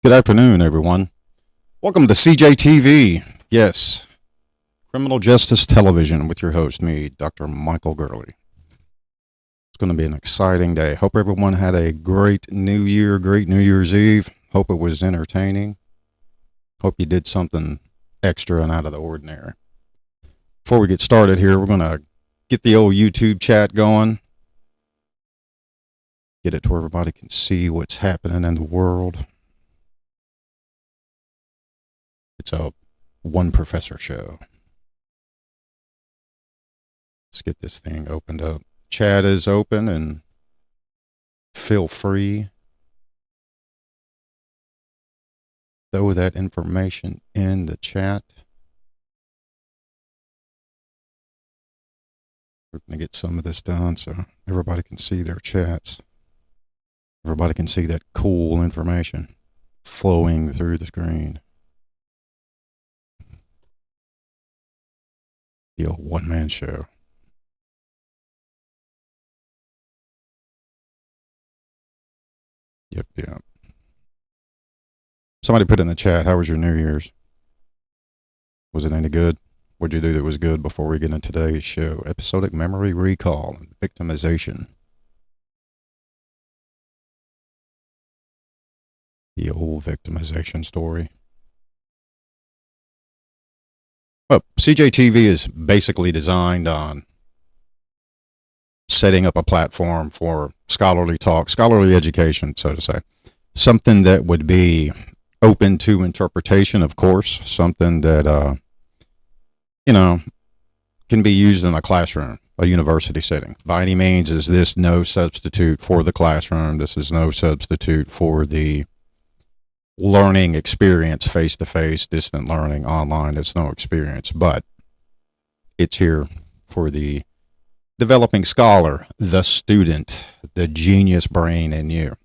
Good afternoon, everyone. Welcome to CJTV. Yes, Criminal Justice Television with your host, me, Dr. Michael Gurley. It's going to be an exciting day. Hope everyone had a great New Year, great New Year's Eve. Hope it was entertaining. Hope you did something extra and out of the ordinary. Before we get started here, we're going to get the old YouTube chat going. Get it to where everybody can see what's happening in the world. It's a one professor show. Let's get this thing opened up. Chat is open and feel free. Throw that information in the chat. We're going to get some of this done so everybody can see their chats. Everybody can see that cool information flowing through the screen. The old one-man show. Yep. Somebody put in the chat, how was your New Year's? Was it any good? What'd you do that was good before we get into today's show? Episodic memory recall and victimization. The old victimization story. Well, CJTV is basically designed on setting up a platform for scholarly talk, scholarly education, so to say. Something that would be open to interpretation, of course. Something that, can be used in a classroom, a university setting. By any means is this no substitute for the classroom. This is no substitute for the learning experience, face-to-face, distant learning, online. It's no experience, but it's here for the developing scholar, the student, the genius brain in you.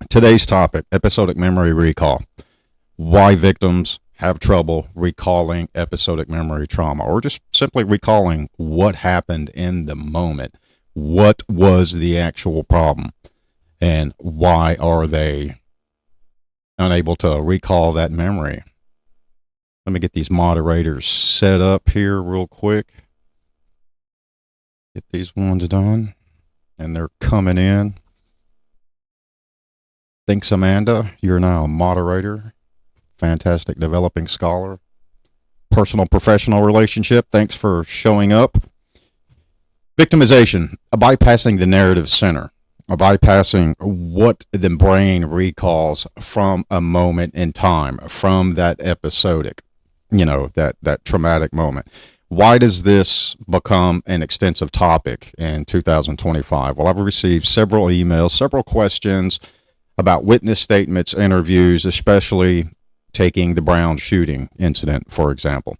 Today's topic, episodic memory recall. Why victims have trouble recalling episodic memory trauma, or just simply recalling what happened in the moment. What was the actual problem, and why are they unable to recall that memory? Let me get these moderators set up here real quick. Get these ones done. And they're coming in. Thanks, Amanda. You're now a moderator. Fantastic developing scholar. Personal professional relationship. Thanks for showing up. Victimization. Bypassing the narrative center. Bypassing what the brain recalls from a moment in time, from that episodic, that traumatic moment. Why does this become an extensive topic in 2025? Well, I've received several emails, several questions about witness statements, interviews, especially taking the Brown shooting incident, for example.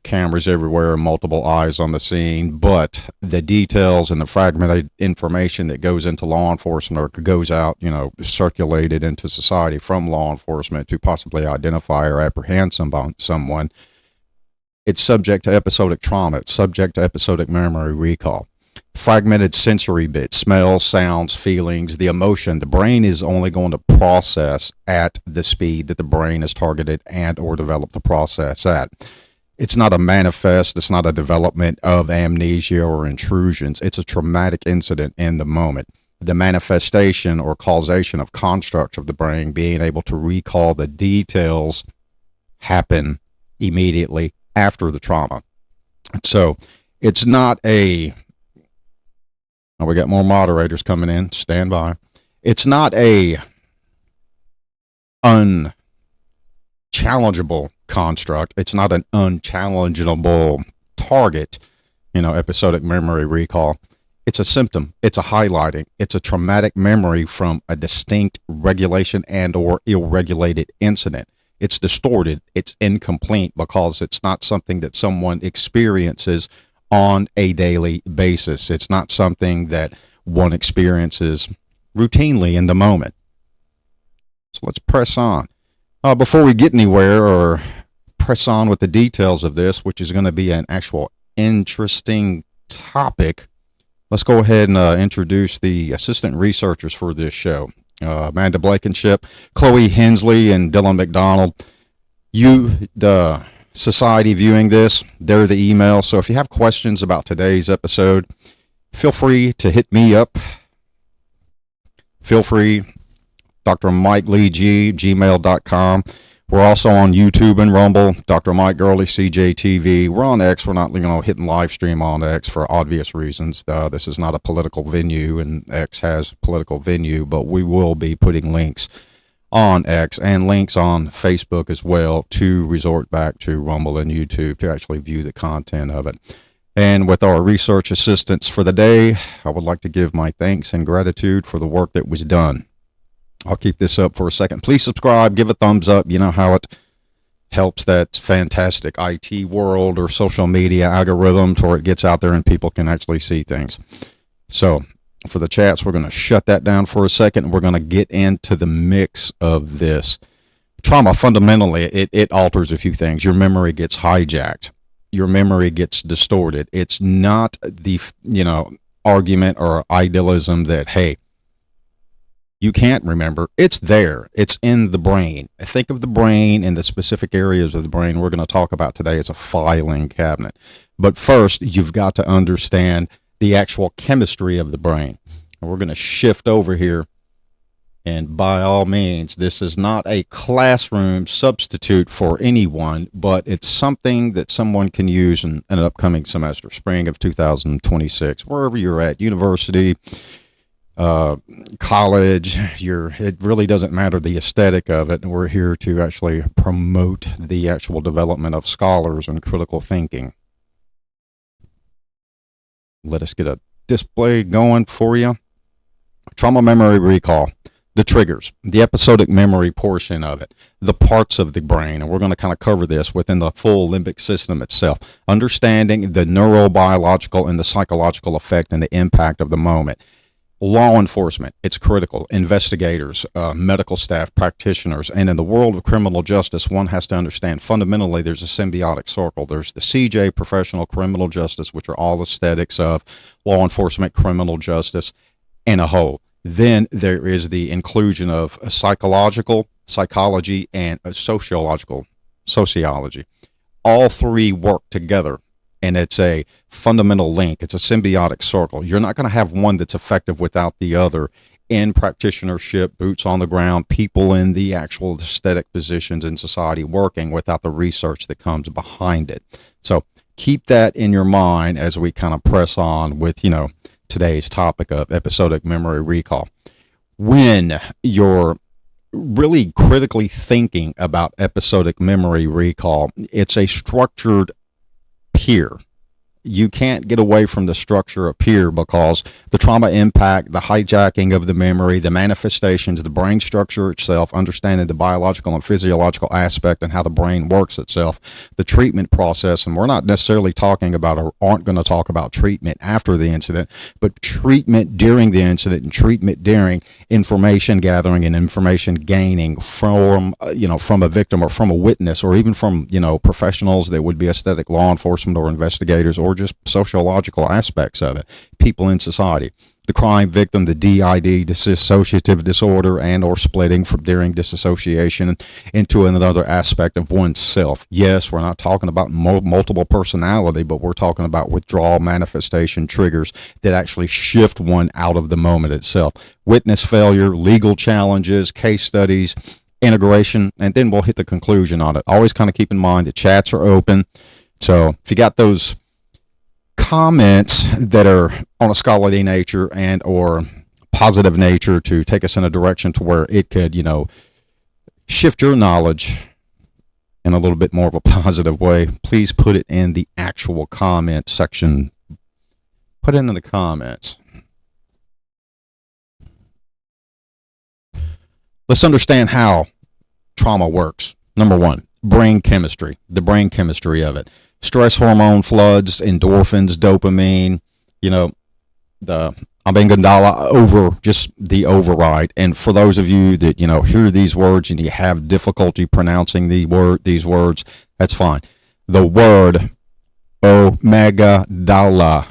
Cameras everywhere, multiple eyes on the scene, but the details and the fragmented information that goes into law enforcement or goes out, circulated into society from law enforcement to possibly identify or apprehend someone, it's subject to episodic trauma. It's subject to episodic memory recall. Fragmented sensory bits, smells, sounds, feelings, the emotion. The brain is only going to process at the speed that the brain is targeted and or developed to process at. It's not a manifest, it's not a development of amnesia or intrusions. It's a traumatic incident in the moment. The manifestation or causation of constructs of the brain being able to recall the details happen immediately after the trauma. So it's not we got more moderators coming in. Stand by. It's not a unchallengeable construct. It's not an unchallengeable target, episodic memory recall. It's a symptom. It's a highlighting. It's a traumatic memory from a distinct regulation and or ill-regulated incident. It's distorted. It's incomplete because it's not something that someone experiences on a daily basis. It's not something that one experiences routinely in the moment. So let's press on. Before we get anywhere or press on with the details of this, which is going to be an actual interesting topic, let's go ahead and introduce the assistant researchers for this show. Amanda Blankenship, Chloe Hensley, and Dylan McDonald. You, the society viewing this, they're the email. So if you have questions about today's episode, feel free to hit me up. Feel free, Dr. Mike Lee G, gmail.com. We're also on YouTube and Rumble, Dr. Mike Gurley CJTV. We're on X. We're not hitting live stream on X for obvious reasons. This is not a political venue, and X has political venue, but we will be putting links on X and links on Facebook as well to resort back to Rumble and YouTube to actually view the content of it. And with our research assistants for the day, I would like to give my thanks and gratitude for the work that was done. I'll keep this up for a second. Please subscribe, give a thumbs up. You know how it helps that fantastic IT world or social media algorithm to where it gets out there and people can actually see things. So for the chats, we're going to shut that down for a second. We're going to get into the mix of this. Trauma, fundamentally, it alters a few things. Your memory gets hijacked. Your memory gets distorted. It's not the, argument or idealism that, hey, you can't remember. It's there. It's in the brain. Think of the brain and the specific areas of the brain we're going to talk about today as a filing cabinet. But first, you've got to understand the actual chemistry of the brain. And we're going to shift over here. And by all means, this is not a classroom substitute for anyone, but it's something that someone can use in an upcoming semester, spring of 2026, wherever you're at, university, college, it really doesn't matter the aesthetic of it. We're here to actually promote the actual development of scholars and critical thinking. Let us get a display going for you. Trauma memory recall, the triggers, the episodic memory portion of it, the parts of the brain, and we're going to kind of cover this within the full limbic system itself, understanding the neurobiological and the psychological effect and the impact of the moment. Law enforcement, it's critical. Investigators, medical staff, practitioners, and in the world of criminal justice, one has to understand fundamentally there's a symbiotic circle. There's the CJ, professional criminal justice, which are all aesthetics of law enforcement, criminal justice, in a whole. Then there is the inclusion of a psychology, and a sociology. All three work together. And it's a fundamental link. It's a symbiotic circle. You're not going to have one that's effective without the other in practitionership, boots on the ground, people in the actual aesthetic positions in society working without the research that comes behind it. So keep that in your mind as we kind of press on with, today's topic of episodic memory recall. When you're really critically thinking about episodic memory recall, it's a structured peer. You can't get away from the structure of peer because the trauma impact, the hijacking of the memory, the manifestations, the brain structure itself, understanding the biological and physiological aspect and how the brain works itself, the treatment process, and we're not necessarily talking about or aren't going to talk about treatment after the incident, but treatment during the incident and treatment during information gathering and information gaining from, from a victim or from a witness or even from, professionals that would be aesthetic law enforcement or investigators or just sociological aspects of it, people in society, the crime victim, the DID, dissociative disorder, and or splitting from during disassociation into another aspect of oneself. Yes, we're not talking about multiple personality, but we're talking about withdrawal manifestation triggers that actually shift one out of the moment itself. Witness failure, legal challenges, case studies, integration, and then we'll hit the conclusion on it. Always kind of keep in mind the chats are open. So if you got those comments that are on a scholarly nature and or positive nature to take us in a direction to where it could, shift your knowledge in a little bit more of a positive way, please put it in the actual comment section. Put it in the comments. Let's understand how trauma works. Number one, brain chemistry, the brain chemistry of it. Stress hormone floods, endorphins, dopamine, the amygdala just the override. And for those of you that, hear these words and you have difficulty pronouncing these words, that's fine. The word amygdala,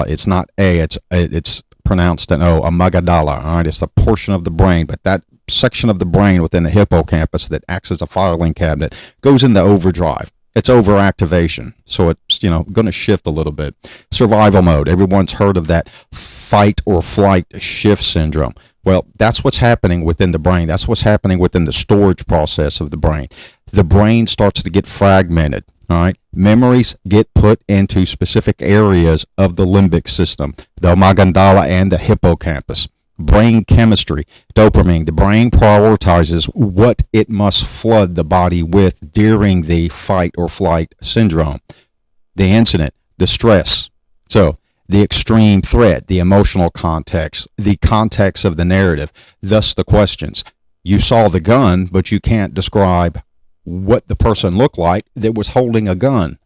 it's not it's pronounced an O, amygdala. All right, it's the portion of the brain, but that section of the brain within the hippocampus that acts as a filing cabinet goes into overdrive. It's overactivation, so it's going to shift a little bit. Survival mode. Everyone's heard of that fight or flight shift syndrome. Well, that's what's happening within the brain. That's what's happening within the storage process of the brain. The brain starts to get fragmented. All right, memories get put into specific areas of the limbic system, the amygdala and the hippocampus. Brain chemistry, dopamine. The brain prioritizes what it must flood the body with during the fight or flight syndrome. The incident, the stress. So the extreme threat, the emotional context, the context of the narrative, thus the questions. You saw the gun, but you can't describe what the person looked like that was holding a gun.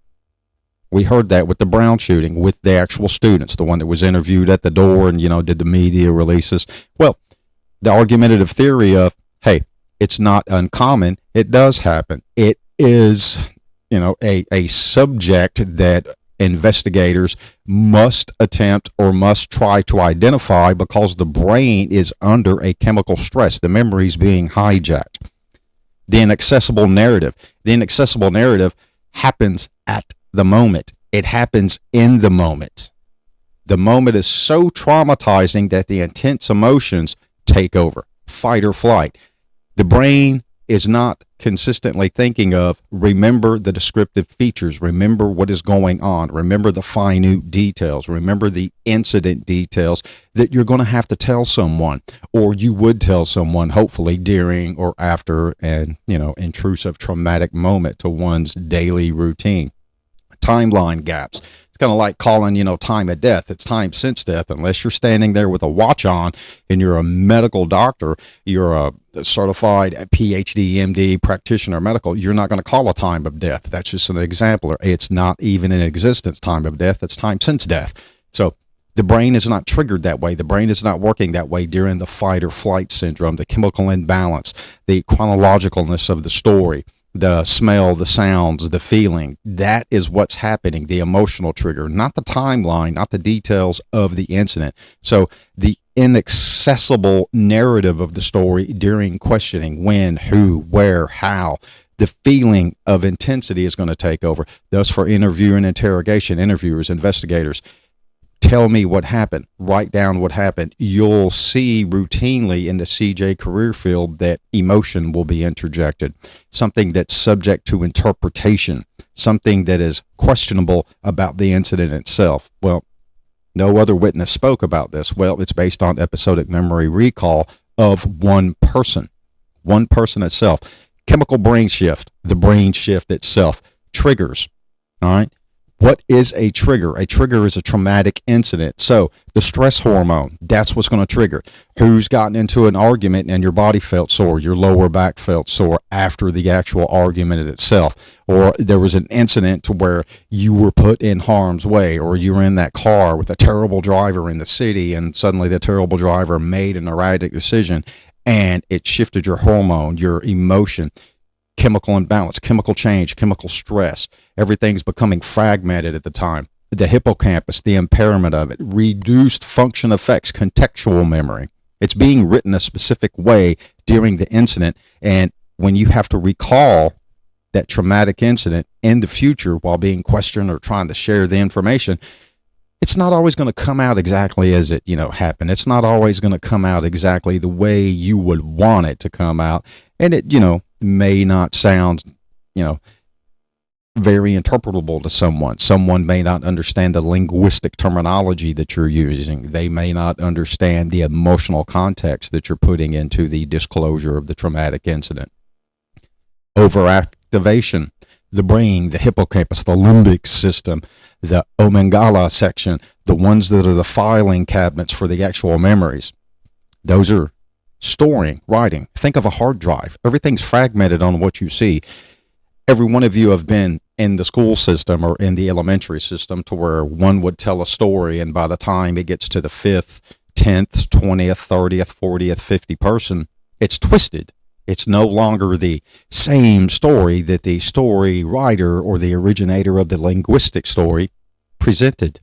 We heard that with the Brown shooting, with the actual students, the one that was interviewed at the door and, did the media releases. Well, the argumentative theory of, hey, it's not uncommon. It does happen. It is, a subject that investigators must attempt or must try to identify because the brain is under a chemical stress. The memory is being hijacked. The inaccessible narrative. The inaccessible narrative happens at the moment. It happens in the moment. The moment is so traumatizing that the intense emotions take over. Fight or flight. The brain is not consistently thinking of, remember the descriptive features, remember what is going on, remember the minute details, remember the incident details that you're going to have to tell someone, or you would tell someone, hopefully during or after an intrusive traumatic moment to one's daily routine. Timeline gaps. It's kind of like calling, time of death. It's time since death. Unless you're standing there with a watch on and you're a medical doctor, you're a certified PhD, MD, practitioner, medical, you're not going to call a time of death. That's just an example. It's not even in existence, time of death. It's time since death. So the brain is not triggered that way. The brain is not working that way during the fight or flight syndrome, the chemical imbalance, the chronologicalness of the story, the smell, the sounds, the feeling. That is what's happening, the emotional trigger, not the timeline, not the details of the incident. So the inaccessible narrative of the story during questioning, when, who, where, how, the feeling of intensity is going to take over. Thus, for interview and interrogation, interviewers, investigators, tell me what happened. Write down what happened. You'll see routinely in the CJ career field that emotion will be interjected, something that's subject to interpretation, something that is questionable about the incident itself. Well, no other witness spoke about this. Well, it's based on episodic memory recall of one person itself. Chemical brain shift, the brain shift itself, triggers, all right? What is a trigger? A trigger is a traumatic incident. So the stress hormone, that's what's going to trigger. Who's gotten into an argument and your body felt sore, your lower back felt sore after the actual argument itself, or there was an incident to where you were put in harm's way, or you were in that car with a terrible driver in the city and suddenly the terrible driver made an erratic decision and it shifted your hormone, your emotion. Chemical imbalance, chemical change, chemical stress. Everything's becoming fragmented at the time. The hippocampus, the impairment of it, reduced function effects, contextual memory. It's being written a specific way during the incident. And when you have to recall that traumatic incident in the future while being questioned or trying to share the information, it's not always going to come out exactly as it, happened. It's not always going to come out exactly the way you would want it to come out. And it, may not sound, very interpretable to someone. Someone may not understand the linguistic terminology that you're using. They may not understand the emotional context that you're putting into the disclosure of the traumatic incident. Overactivation, the brain, the hippocampus, the limbic system, the amygdala section, the ones that are the filing cabinets for the actual memories. Those are storing, writing. Think of a hard drive. Everything's fragmented on what you see. Every one of you have been in the school system or in the elementary system to where one would tell a story, and by the time it gets to the 5th, 10th, 20th, 30th, 40th, 50th person, it's twisted. It's no longer the same story that the story writer or the originator of the linguistic story presented.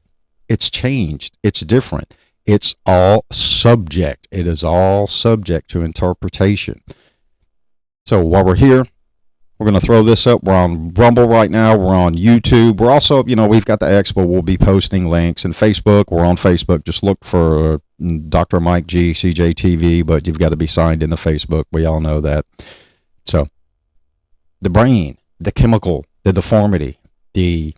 It's changed. It's different. It's all subject. It is all subject to interpretation. So while we're here, we're going to throw this up. We're on Rumble right now. We're on YouTube. We're also, we've got the X, but we'll be posting links. And Facebook, we're on Facebook. Just look for Dr. Mike G, CJTV, but you've got to be signed into Facebook. We all know that. So the brain, the chemical, the deformity, the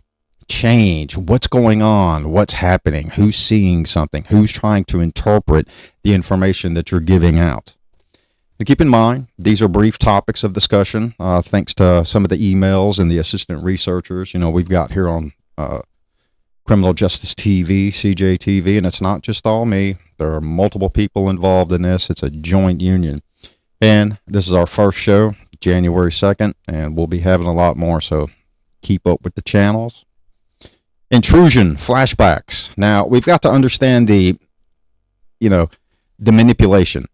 change, what's going on, what's happening, who's seeing something, who's trying to interpret the information that you're giving out. And keep in mind, these are brief topics of discussion, thanks to some of the emails and the assistant researchers, we've got here on Criminal Justice TV, CJTV, and it's not just all me. There are multiple people involved in this. It's a joint union. And this is our first show, January 2nd, and we'll be having a lot more, so keep up with the channels. Intrusion, flashbacks. Now, we've got to understand the manipulation,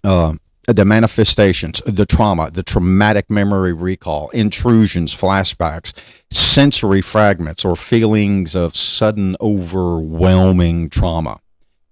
the manifestations, the trauma, the traumatic memory recall, intrusions, flashbacks, sensory fragments, or feelings of sudden overwhelming trauma.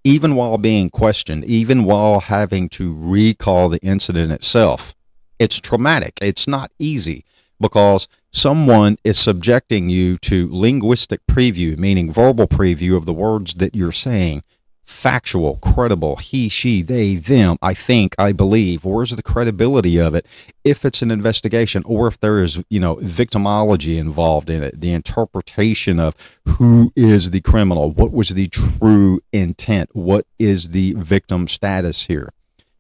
Even while being questioned, even while having to recall the incident itself, it's traumatic. It's not easy because someone is subjecting you to linguistic preview, meaning verbal preview of the words that you're saying. Factual, credible, he, she, they, them, I think, I believe. Where's the credibility of it if it's an investigation or if there is, victimology involved in it, the interpretation of who is the criminal, what was the true intent, what is the victim status here.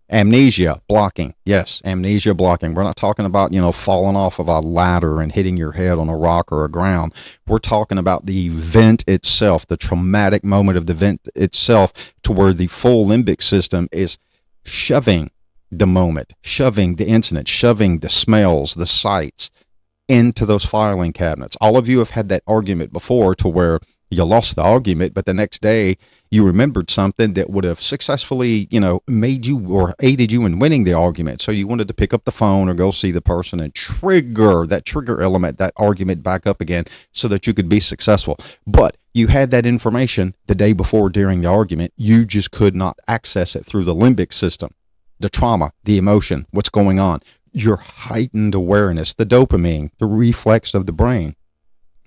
Amnesia blocking. Yes, amnesia blocking. We're not talking about, falling off of a ladder and hitting your head on a rock or a ground. We're talking about the event itself, the traumatic moment of the event itself, to where the full limbic system is shoving the moment, shoving the incident, shoving the smells, the sights into those filing cabinets. All of you have had that argument before to where you lost the argument, but the next day you remembered something that would have successfully, made you or aided you in winning the argument. So you wanted to pick up the phone or go see the person and trigger that trigger element, that argument back up again so that you could be successful. But you had that information the day before during the argument. You just could not access it through the limbic system, the trauma, the emotion, what's going on, your heightened awareness, the dopamine, the reflex of the brain.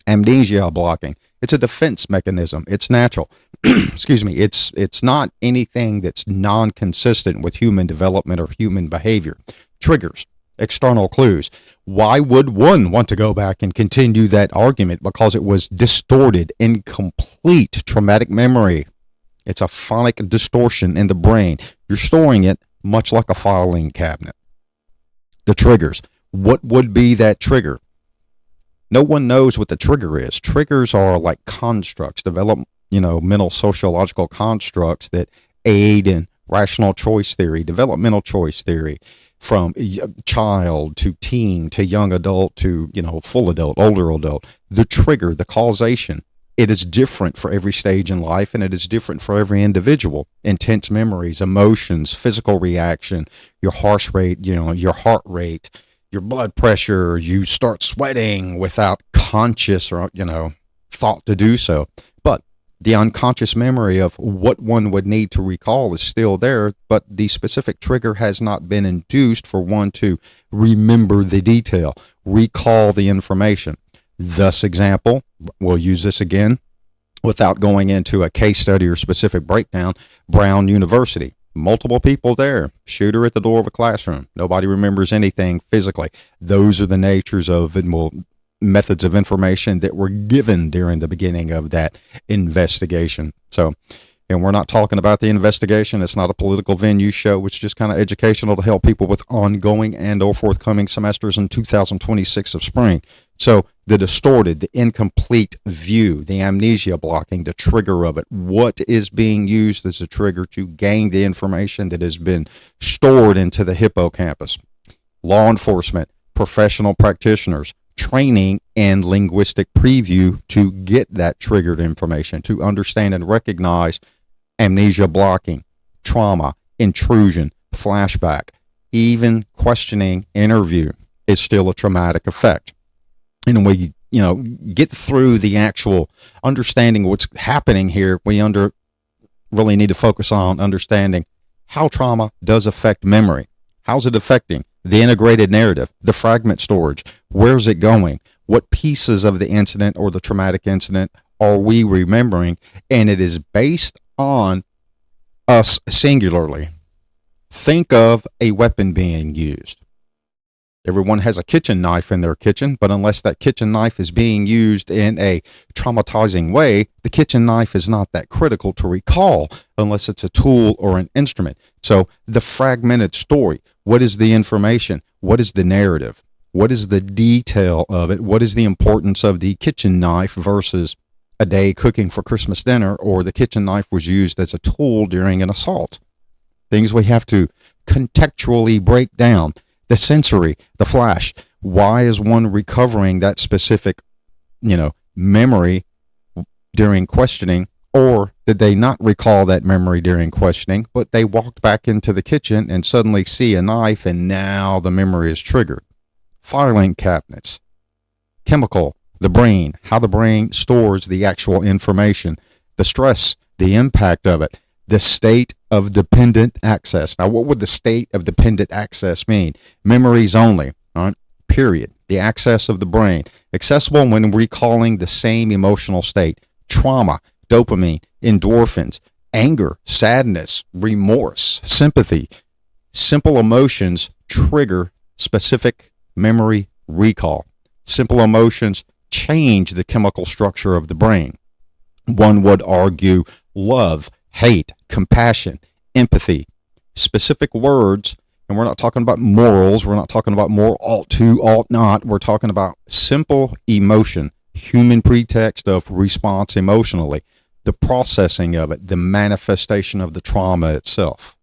Amnesia blocking. It's a defense mechanism. It's natural. Excuse me. It's not anything that's non-consistent with human development or human behavior. Triggers, external clues. Why would one want to go back and continue that argument? Because it was distorted, incomplete traumatic memory. It's a phonic distortion in the brain. You're storing it much like a filing cabinet. The triggers. What would be that trigger? No one knows what the trigger is. Triggers are like constructs, mental sociological constructs that aid in rational choice theory, developmental choice theory, from child to teen to young adult to, full adult, older adult. The trigger, the causation, it is different for every stage in life, and it is different for every individual. Intense memories, emotions, physical reaction, your heart rate, your heart rate, your blood pressure, you start sweating without conscious or, thought to do so. But the unconscious memory of what one would need to recall is still there, but the specific trigger has not been induced for one to remember the detail, recall the information. Thus, example, we'll use this again without going into a case study or specific breakdown. Brown University. Multiple people there, shooter at the door of a classroom. Nobody remembers anything physically. Those are the natures of methods of information that were given during the beginning of that investigation. So, and we're not talking about the investigation. It's not a political venue show. It's just kind of educational to help people with ongoing and or forthcoming semesters in 2026 of spring. So the distorted, the incomplete view, the amnesia blocking, the trigger of it, what is being used as a trigger to gain the information that has been stored into the hippocampus. Law enforcement, professional practitioners, training and linguistic preview to get that triggered information, to understand and recognize amnesia blocking, trauma, intrusion, flashback, even questioning interview is still a traumatic effect. And we, get through the actual understanding what's happening here, we really need to focus on understanding how trauma does affect memory. How's it affecting the integrated narrative, the fragment storage? Where's it going? What pieces of the incident or the traumatic incident are we remembering? And it is based on us singularly. Think of a weapon being used. Everyone has a kitchen knife in their kitchen, but unless that kitchen knife is being used in a traumatizing way, the kitchen knife is not that critical to recall unless it's a tool or an instrument. So the fragmented story, what is the information? What is the narrative? What is the detail of it? What is the importance of the kitchen knife versus a day cooking for Christmas dinner, or the kitchen knife was used as a tool during an assault? Things we have to contextually break down. The sensory, the flash. Why is one recovering that specific, memory during questioning? Or did they not recall that memory during questioning, but they walked back into the kitchen and suddenly see a knife and now the memory is triggered? Filing cabinets. Chemical, the brain, how the brain stores the actual information, the stress, the impact of it. The state of dependent access. Now, what would the state of dependent access mean? Memories only, all right? Period. The access of the brain. Accessible when recalling the same emotional state. Trauma, dopamine, endorphins, anger, sadness, remorse, sympathy. Simple emotions trigger specific memory recall. Simple emotions change the chemical structure of the brain. One would argue love, hate, compassion, empathy, specific words, and we're not talking about morals, we're not talking about more ought to, ought not, we're talking about simple emotion, human pretext of response emotionally, the processing of it, the manifestation of the trauma itself.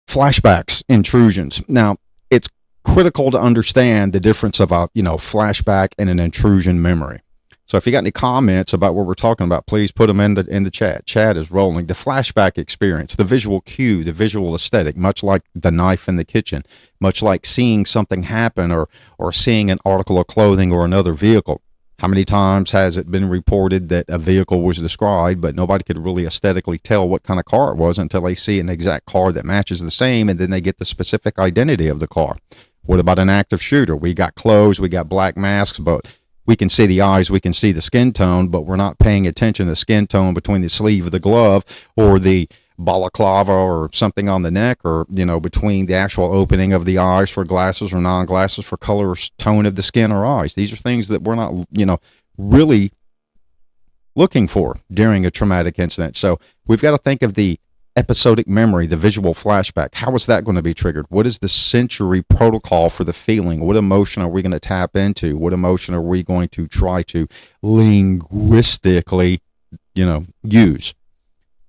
Flashbacks, intrusions. Now, it's critical to understand the difference of a flashback and an intrusion memory. So if you got any comments about what we're talking about, please put them in the chat. Chat is rolling. The flashback experience, the visual cue, the visual aesthetic, much like the knife in the kitchen, much like seeing something happen or seeing an article of clothing or another vehicle. How many times has it been reported that a vehicle was described, but nobody could really aesthetically tell what kind of car it was until they see an exact car that matches the same, and then they get the specific identity of the car? What about an active shooter? We got clothes, we got black masks, but we can see the eyes, we can see the skin tone, but we're not paying attention to the skin tone between the sleeve of the glove or the balaclava or something on the neck, or, between the actual opening of the eyes for glasses or non-glasses for color or tone of the skin or eyes. These are things that we're not, really looking for during a traumatic incident. So we've got to think of the episodic memory, the visual flashback. How is that going to be triggered? What is the sensory protocol for the feeling? What emotion are we going to tap into? What emotion are we going to try to linguistically, use?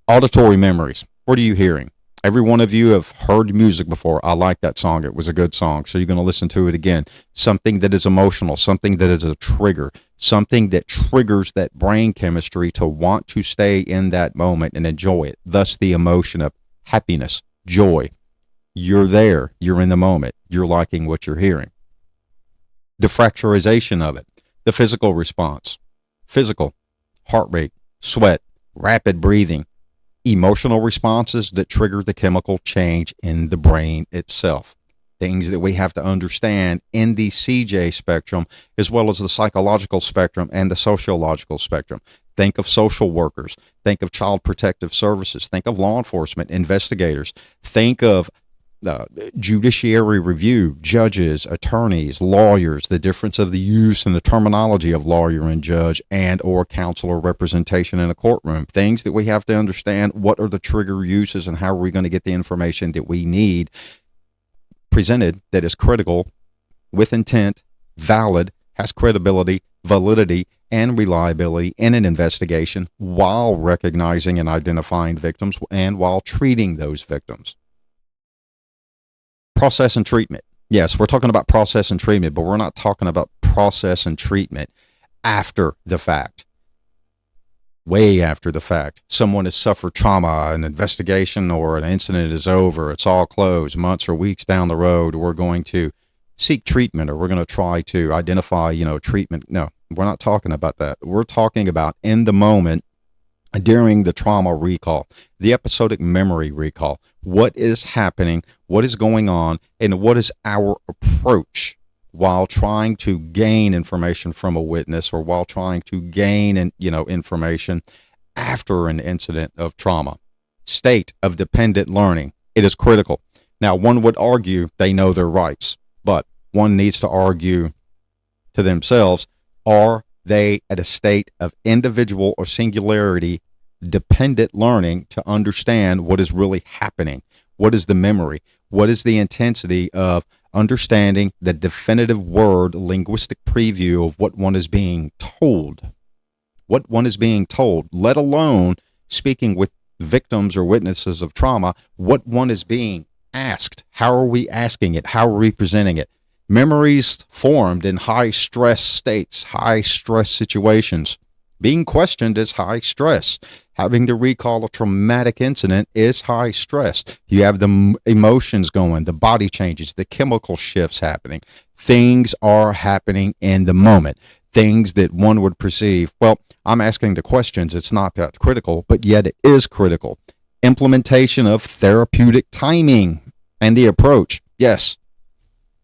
Auditory memories. What are you hearing? Every one of you have heard music before. I like that song. It was a good song. So you're going to listen to it again. Something that is emotional, something that is a trigger, something that triggers that brain chemistry to want to stay in that moment and enjoy it. Thus the emotion of happiness, joy. You're there. You're in the moment. You're liking what you're hearing. The fracturization of it. The physical response. Physical, heart rate, sweat, rapid breathing. Emotional responses that trigger the chemical change in the brain itself. Things that we have to understand in the CJ spectrum, as well as the psychological spectrum and the sociological spectrum. Think of social workers. Think of child protective services. Think of law enforcement, investigators. Think of judiciary review, judges, attorneys, lawyers, the difference of the use and the terminology of lawyer and judge and or counsel or representation in a courtroom. Things that we have to understand. What are the trigger uses and how are we going to get the information that we need presented that is critical, with intent, valid, has credibility, validity, and reliability in an investigation while recognizing and identifying victims and while treating those victims. Process and treatment. Yes, we're talking about process and treatment, but we're not talking about process and treatment after the fact. Way after the fact. Someone has suffered trauma, an investigation or an incident is over, it's all closed, months or weeks down the road, we're going to seek treatment or we're going to try to identify, treatment. No, we're not talking about that. We're talking about in the moment during the trauma recall, the episodic memory recall. What is happening? What is going on? And what is our approach while trying to gain information from a witness, or while trying to gain information after an incident of trauma? State of dependent learning. It is critical. Now, one would argue they know their rights, but one needs to argue to themselves, are they at a state of individual or singularity dependent learning to understand what is really happening? What is the memory? What is the intensity of understanding the definitive word linguistic preview of what one is being told? What one is being told, let alone speaking with victims or witnesses of trauma, what one is being asked. How are we asking it? How are we presenting it? Memories formed in high stress states, high stress situations. Being questioned is high stress. Having to recall a traumatic incident is high stress. You have the emotions going, the body changes, the chemical shifts happening. Things are happening in the moment. Things that one would perceive, well, I'm asking the questions, it's not that critical, but yet it is critical. Implementation of therapeutic timing and the approach. Yes,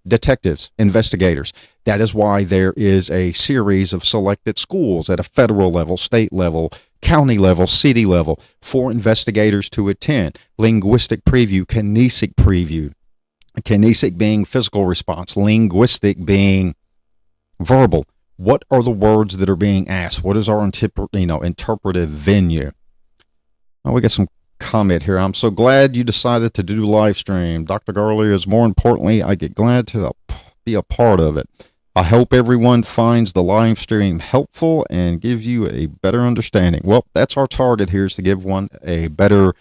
detectives, investigators. That is why there is a series of selected schools at a federal level, state level, county level, city level for investigators to attend. Linguistic preview, kinesic preview. Kinesic being physical response, linguistic being verbal. What are the words that are being asked? What is our interpretive venue? Oh, we got some comment here. I'm so glad you decided to do live stream. Dr. Gurley is more importantly, I get glad to be a part of it. I hope everyone finds the live stream helpful and give you a better understanding. Well, that's our target here, is to give one a better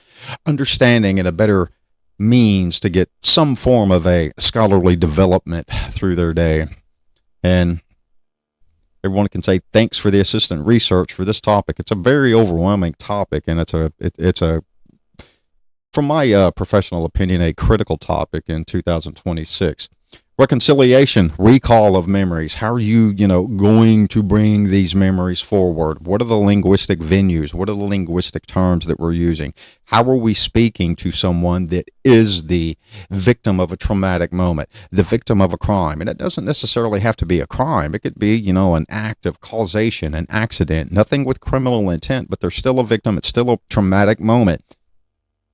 understanding and a better means to get some form of a scholarly development through their day. And everyone can say thanks for the assistant research for this topic. It's a very overwhelming topic, and it's a from my professional opinion, a critical topic in 2026. Reconciliation, recall of memories. How are you, going to bring these memories forward? What are the linguistic venues? What are the linguistic terms that we're using? How are we speaking to someone that is the victim of a traumatic moment, the victim of a crime? And it doesn't necessarily have to be a crime. It could be, an act of causation, an accident, nothing with criminal intent, but they're still a victim. It's still a traumatic moment.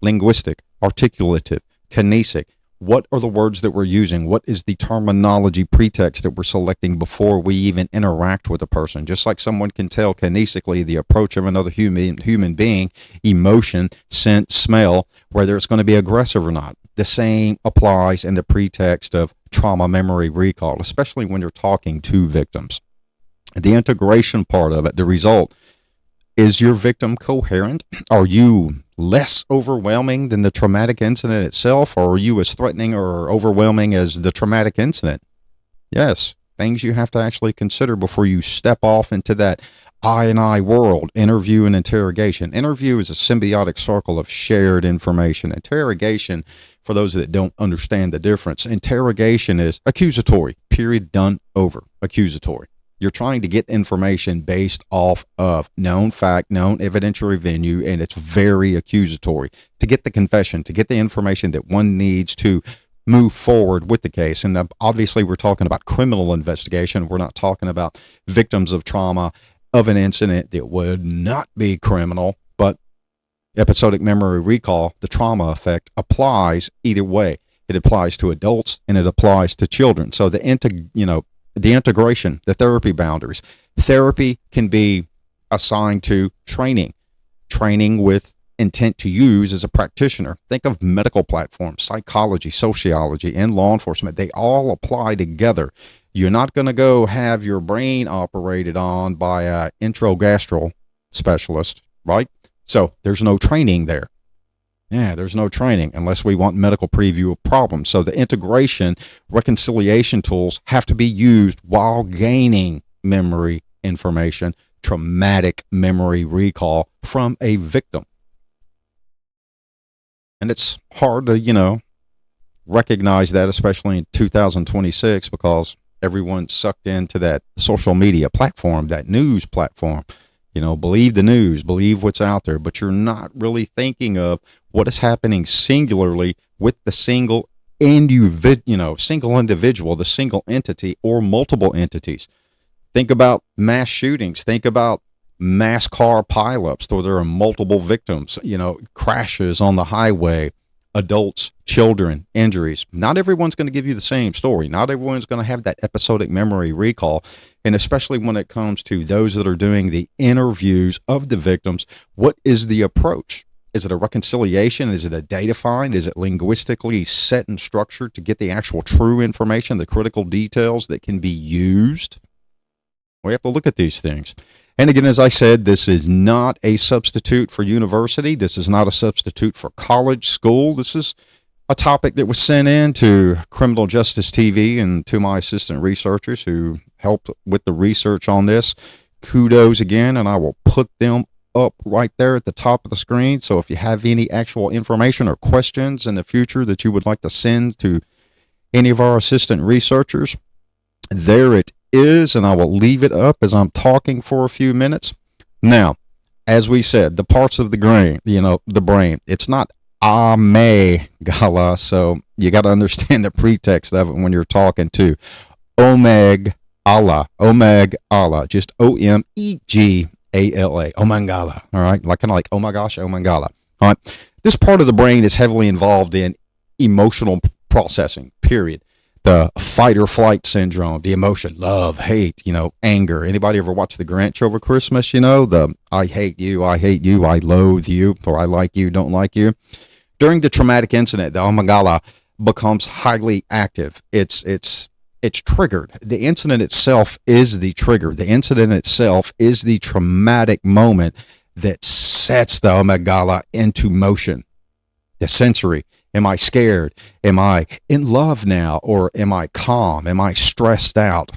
Linguistic, articulative, kinesic. What are the words that we're using? What is the terminology pretext that we're selecting before we even interact with a person? Just like someone can tell kinesically the approach of another human being, emotion, scent, smell, whether it's going to be aggressive or not. The same applies in the pretext of trauma memory recall, especially when you're talking to victims. The integration part of it, the result, is your victim coherent? Are you less overwhelming than the traumatic incident itself, or are you as threatening or overwhelming as the traumatic incident? Yes, things you have to actually consider before you step off into that I and I world. Interview and interrogation. Interview is a symbiotic circle of shared information. Interrogation, for those that don't understand the difference, interrogation is accusatory, period, done, over, accusatory. You're trying to get information based off of known fact, known evidentiary venue, and it's very accusatory to get the confession, to get the information that one needs to move forward with the case. And obviously, we're talking about criminal investigation. We're not talking about victims of trauma of an incident that would not be criminal, but episodic memory recall, the trauma effect applies either way. It applies to adults and it applies to children. So the integration, the therapy boundaries. Therapy can be assigned to training with intent to use as a practitioner. Think of medical platforms, psychology, sociology, and law enforcement. They all apply together. You're not going to go have your brain operated on by an introgastral specialist, right? So there's no training there. Yeah, there's no training unless we want medical preview of problems. So the integration, reconciliation tools have to be used while gaining memory information, traumatic memory recall from a victim. And it's hard to, recognize that, especially in 2026, because everyone's sucked into that social media platform, that news platform. Believe the news, believe what's out there, but you're not really thinking of what is happening singularly with the single single individual, the single entity or multiple entities. Think about mass shootings. Think about mass car pileups where there are multiple victims, crashes on the highway, adults, children, injuries. Not everyone's going to give you the same story. Not everyone's going to have that episodic memory recall. And especially when it comes to those that are doing the interviews of the victims, what is the approach? Is it a reconciliation? Is it a data find? Is it linguistically set and structured to get the actual true information, the critical details that can be used? We have to look at these things. And again, as I said, this is not a substitute for university. This is not a substitute for college, school. This is a topic that was sent in to Criminal Justice TV and to my assistant researchers who helped with the research on this. Kudos again, and I will put them up right there at the top of the screen. So if you have any actual information or questions in the future that you would like to send to any of our assistant researchers, there it is, and I will leave it up as I'm talking for a few minutes. Now, as we said, the parts of the brain, the brain, it's not amygdala, so you got to understand the pretext of it when you're talking to omegala, just omegala, omegala, all right, kind of like oh my gosh, omegala. All right, this part of the brain is heavily involved in emotional processing, period. The fight or flight syndrome, the emotion, love, hate, anger. Anybody ever watch The Grinch over Christmas? The I hate you, I loathe you, or I like you, don't like you. During the traumatic incident, the amygdala becomes highly active. It's triggered. The incident itself is the trigger. The incident itself is the traumatic moment that sets the amygdala into motion. The sensory. Am I scared? Am I in love now? Or am I calm? Am I stressed out?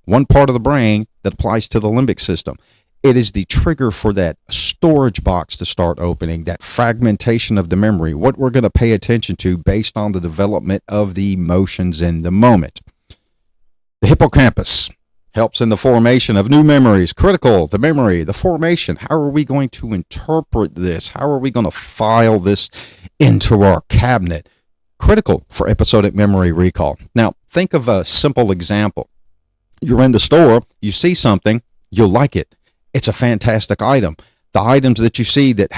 One part of the brain that applies to the limbic system. It is the trigger for that storage box to start opening, that fragmentation of the memory, what we're going to pay attention to based on the development of the emotions in the moment. The hippocampus helps in the formation of new memories, critical, the memory, the formation. How are we going to interpret this? How are we going to file this into our cabinet? Critical for episodic memory recall. Now, think of a simple example. You're in the store, you see something, you'll like it. It's a fantastic item. The items that you see that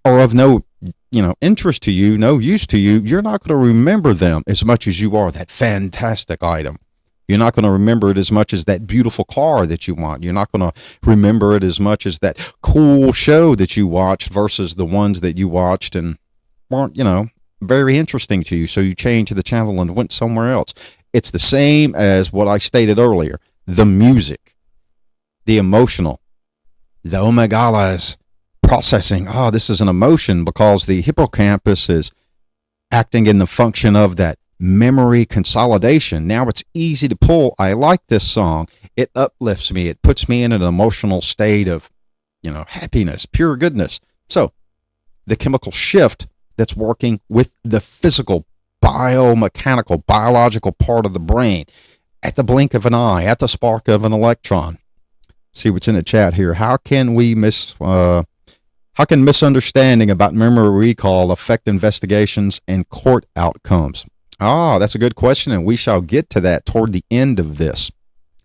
are of no interest to you, no use to you, you're not going to remember them as much as you are that fantastic item. You're not going to remember it as much as that beautiful car that you want. You're not going to remember it as much as that cool show that you watched versus the ones that you watched and weren't, very interesting to you. So you changed the channel and went somewhere else. It's the same as what I stated earlier. The music, the emotional, the amygdala is processing. This is an emotion because the hippocampus is acting in the function of that memory consolidation. Now it's easy to pull. I like this song. It uplifts me. It puts me in an emotional state of, happiness, pure goodness. So the chemical shift that's working with the physical, biomechanical, biological part of the brain at the blink of an eye, at the spark of an electron. See what's in the chat here. How can misunderstanding about memory recall affect investigations and court outcomes? That's a good question, and we shall get to that toward the end of this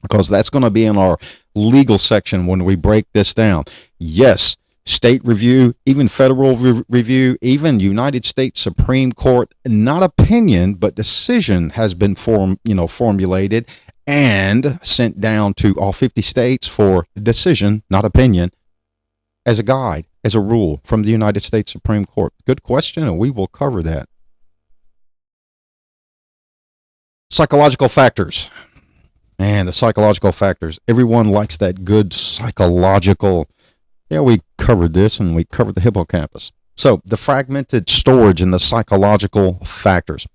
because that's going to be in our legal section when we break this down. Yes, state review, even federal review, even United States Supreme Court, not opinion, but decision has been formulated and sent down to all 50 states for decision, not opinion, as a guide, as a rule from the United States Supreme Court. Good question, and we will cover that. Psychological factors. And the psychological factors. Everyone likes that good psychological. Yeah, we covered this and we covered the hippocampus. So the fragmented storage and the psychological factors.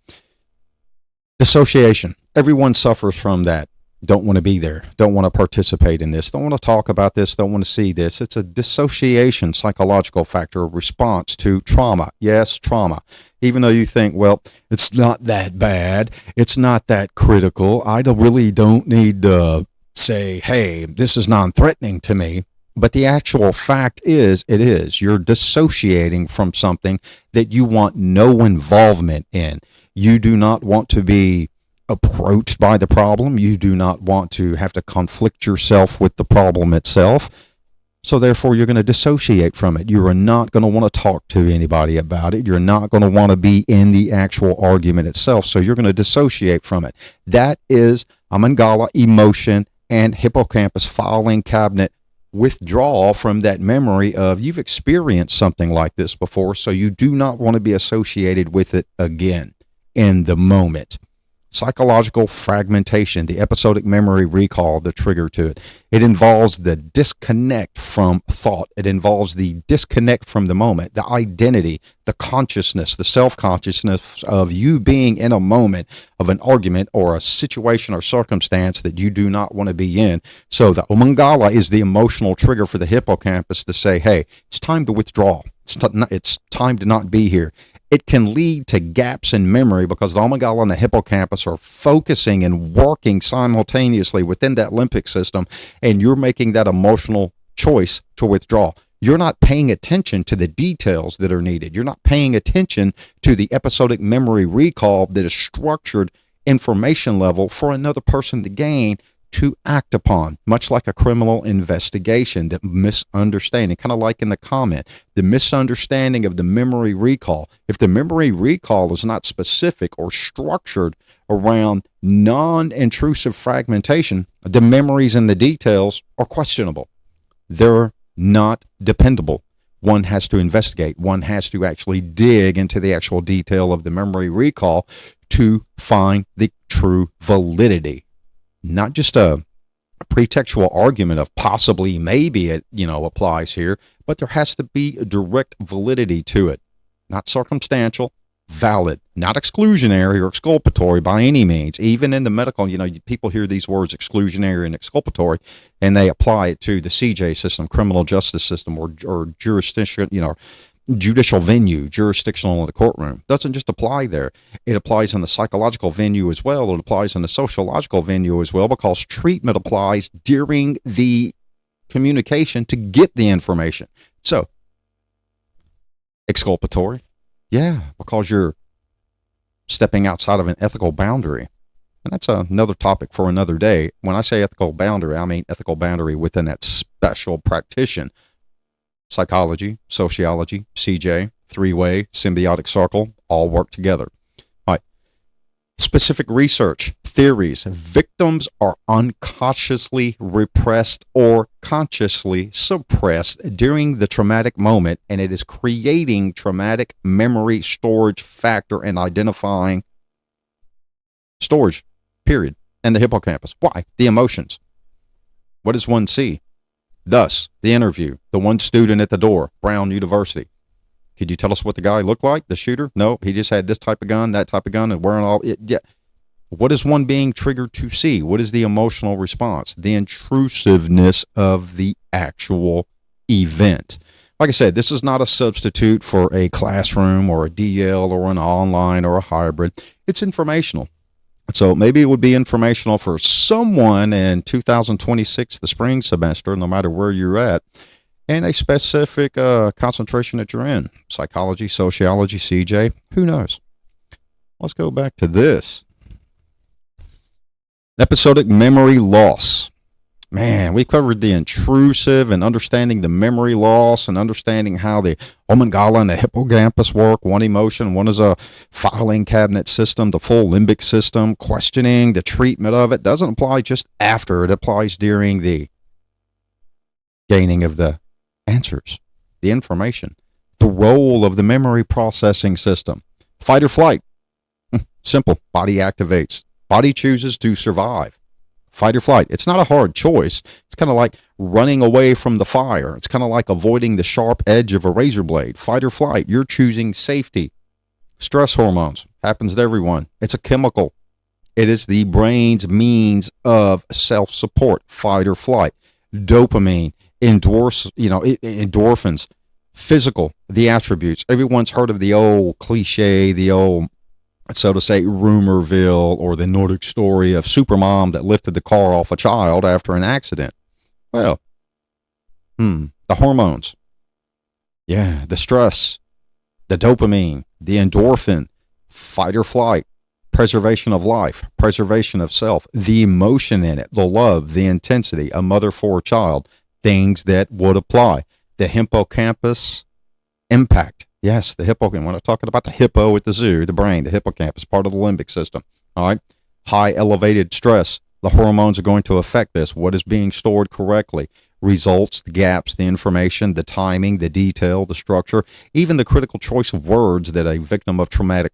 Dissociation. Everyone suffers from that. Don't want to be there. Don't want to participate in this. Don't want to talk about this. Don't want to see this. It's a dissociation psychological factor, a response to trauma. Yes, trauma. Even though you think, well, it's not that bad. It's not that critical. I really don't need to say, hey, this is non-threatening to me. But the actual fact is, you're dissociating from something that you want no involvement in. You do not want to be approached by the problem. You do not want to have to conflict yourself with the problem itself. So therefore, you're going to dissociate from it. You are not going to want to talk to anybody about it. You're not going to want to be in the actual argument itself. So you're going to dissociate from it. That is amygdala, emotion, and hippocampus filing cabinet withdrawal from that memory of you've experienced something like this before. So you do not want to be associated with it again in the moment. Psychological fragmentation, the episodic memory recall, the trigger to it. It involves the disconnect from thought. It involves the disconnect from the moment, the identity, the consciousness, the self-consciousness of you being in a moment of an argument or a situation or circumstance that you do not want to be in. So the amygdala is the emotional trigger for the hippocampus to say, hey, it's time to withdraw. It's time to not be here. It can lead to gaps in memory because the amygdala and the hippocampus are focusing and working simultaneously within that limbic system, and you're making that emotional choice to withdraw. You're not paying attention to the details that are needed. You're not paying attention to the episodic memory recall that is structured information level for another person to gain to act upon, much like a criminal investigation. That misunderstanding, kind of like in the comment, the misunderstanding of the memory recall. If the memory recall is not specific or structured around non-intrusive fragmentation, the memories and the details are questionable. They're not dependable. One has to investigate. One has to actually dig into the actual detail of the memory recall to find the true validity. Not just a pretextual argument of possibly, maybe it, applies here, but there has to be a direct validity to it. Not circumstantial, valid, not exclusionary or exculpatory by any means. Even in the medical, people hear these words exclusionary and exculpatory, and they apply it to the CJ system, criminal justice system, or jurisdiction, judicial venue, jurisdictional in the courtroom. Doesn't just apply there. It applies in the psychological venue as well. It applies in the sociological venue as well, because treatment applies during the communication to get the information. So, exculpatory, yeah, because you're stepping outside of an ethical boundary. And that's another topic for another day. When I say ethical boundary, I mean ethical boundary within that special practitioner. Psychology, sociology, CJ, three-way, symbiotic circle, all work together. All right. Specific research, theories. Victims are unconsciously repressed or consciously suppressed during the traumatic moment, and it is creating traumatic memory storage factor and identifying storage, period, and the hippocampus. Why? The emotions. What does one see? Thus, the interview, the one student at the door, Brown University. Could you tell us what the guy looked like, the shooter? No, he just had this type of gun, that type of gun, and wearing all it. Yeah. What is one being triggered to see? What is the emotional response? The intrusiveness of the actual event. Like I said, this is not a substitute for a classroom or a DL or an online or a hybrid. It's informational. So maybe it would be informational for someone in 2026, the spring semester, no matter where you're at, and a specific concentration that you're in. Psychology, sociology, CJ, who knows? Let's go back to this. Episodic memory loss. Man, we covered the intrusive and understanding the memory loss and understanding how the amygdala and the hippocampus work. One emotion, one is a filing cabinet system, the full limbic system, questioning the treatment of it. Doesn't apply just after. It applies during the gaining of the answers, the information, the role of the memory processing system. Fight or flight. Simple. Body activates. Body chooses to survive. Fight or flight. It's not a hard choice. It's kind of like running away from the fire. It's kind of like avoiding the sharp edge of a razor blade. Fight or flight. You're choosing safety. Stress hormones. Happens to everyone. It's a chemical. It is the brain's means of self-support. Fight or flight. Dopamine. Endorphins. Physical. The attributes. Everyone's heard of the old cliche, the old, so to say, rumorville, or the Nordic story of Supermom that lifted the car off a child after an accident. Well, The hormones. Yeah, the stress, the dopamine, the endorphin, fight or flight, preservation of life, preservation of self, the emotion in it, the love, the intensity, a mother for a child, things that would apply. The hippocampus impact. Yes, the hippocampus. When I'm talking about the hippo at the zoo, the brain, the hippocampus, part of the limbic system. All right. High elevated stress. The hormones are going to affect this. What is being stored correctly? Results, the gaps, the information, the timing, the detail, the structure, even the critical choice of words that a victim of traumatic,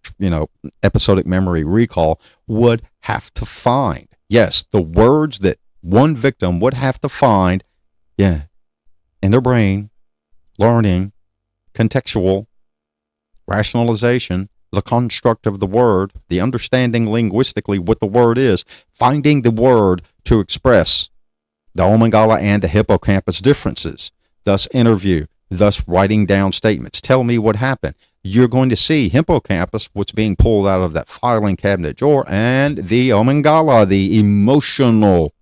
episodic memory recall would have to find. Yes, the words that one victim would have to find, in their brain, learning, contextual, rationalization, the construct of the word, the understanding linguistically what the word is, finding the word to express the amygdala and the hippocampus differences, thus interview, thus writing down statements. Tell me what happened. You're going to see hippocampus, what's being pulled out of that filing cabinet drawer, and the amygdala, the emotional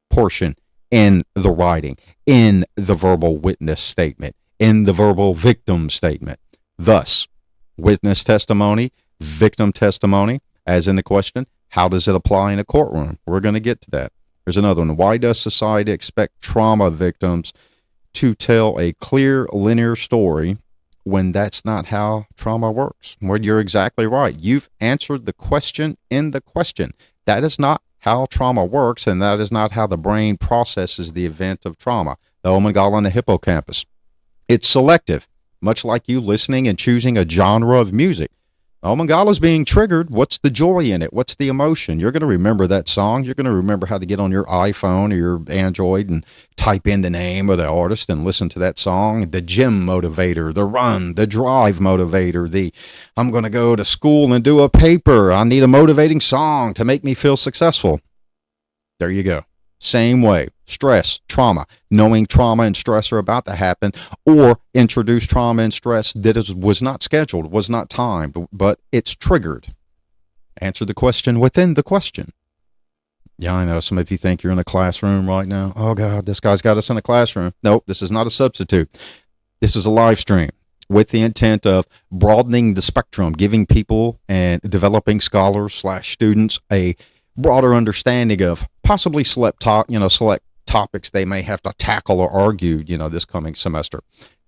portion in the writing, in the verbal witness statement, in the verbal victim statement. Thus, witness testimony, victim testimony, as in the question, how does it apply in a courtroom? We're going to get to that. Here's another one. Why does society expect trauma victims to tell a clear, linear story when that's not how trauma works? Well, you're exactly right. You've answered the question in the question. That is not how trauma works, and that is not how the brain processes the event of trauma. The amygdala and the hippocampus. It's selective, much like you listening and choosing a genre of music. Amygdala is being triggered. What's the joy in it? What's the emotion? You're going to remember that song. You're going to remember how to get on your iPhone or your Android and type in the name of the artist and listen to that song. The gym motivator, the run, the drive motivator, the I'm going to go to school and do a paper. I need a motivating song to make me feel successful. There you go. Same way. Stress, trauma, knowing trauma and stress are about to happen, or introduce trauma and stress that was not scheduled, was not timed, but it's triggered. Answer the question within the question. Yeah, I know. Some of you think you're in a classroom right now. Oh, God, this guy's got us in a classroom. Nope, this is not a substitute. This is a live stream with the intent of broadening the spectrum, giving people and developing scholars / students a broader understanding of possibly select topics they may have to tackle or argue, this coming semester.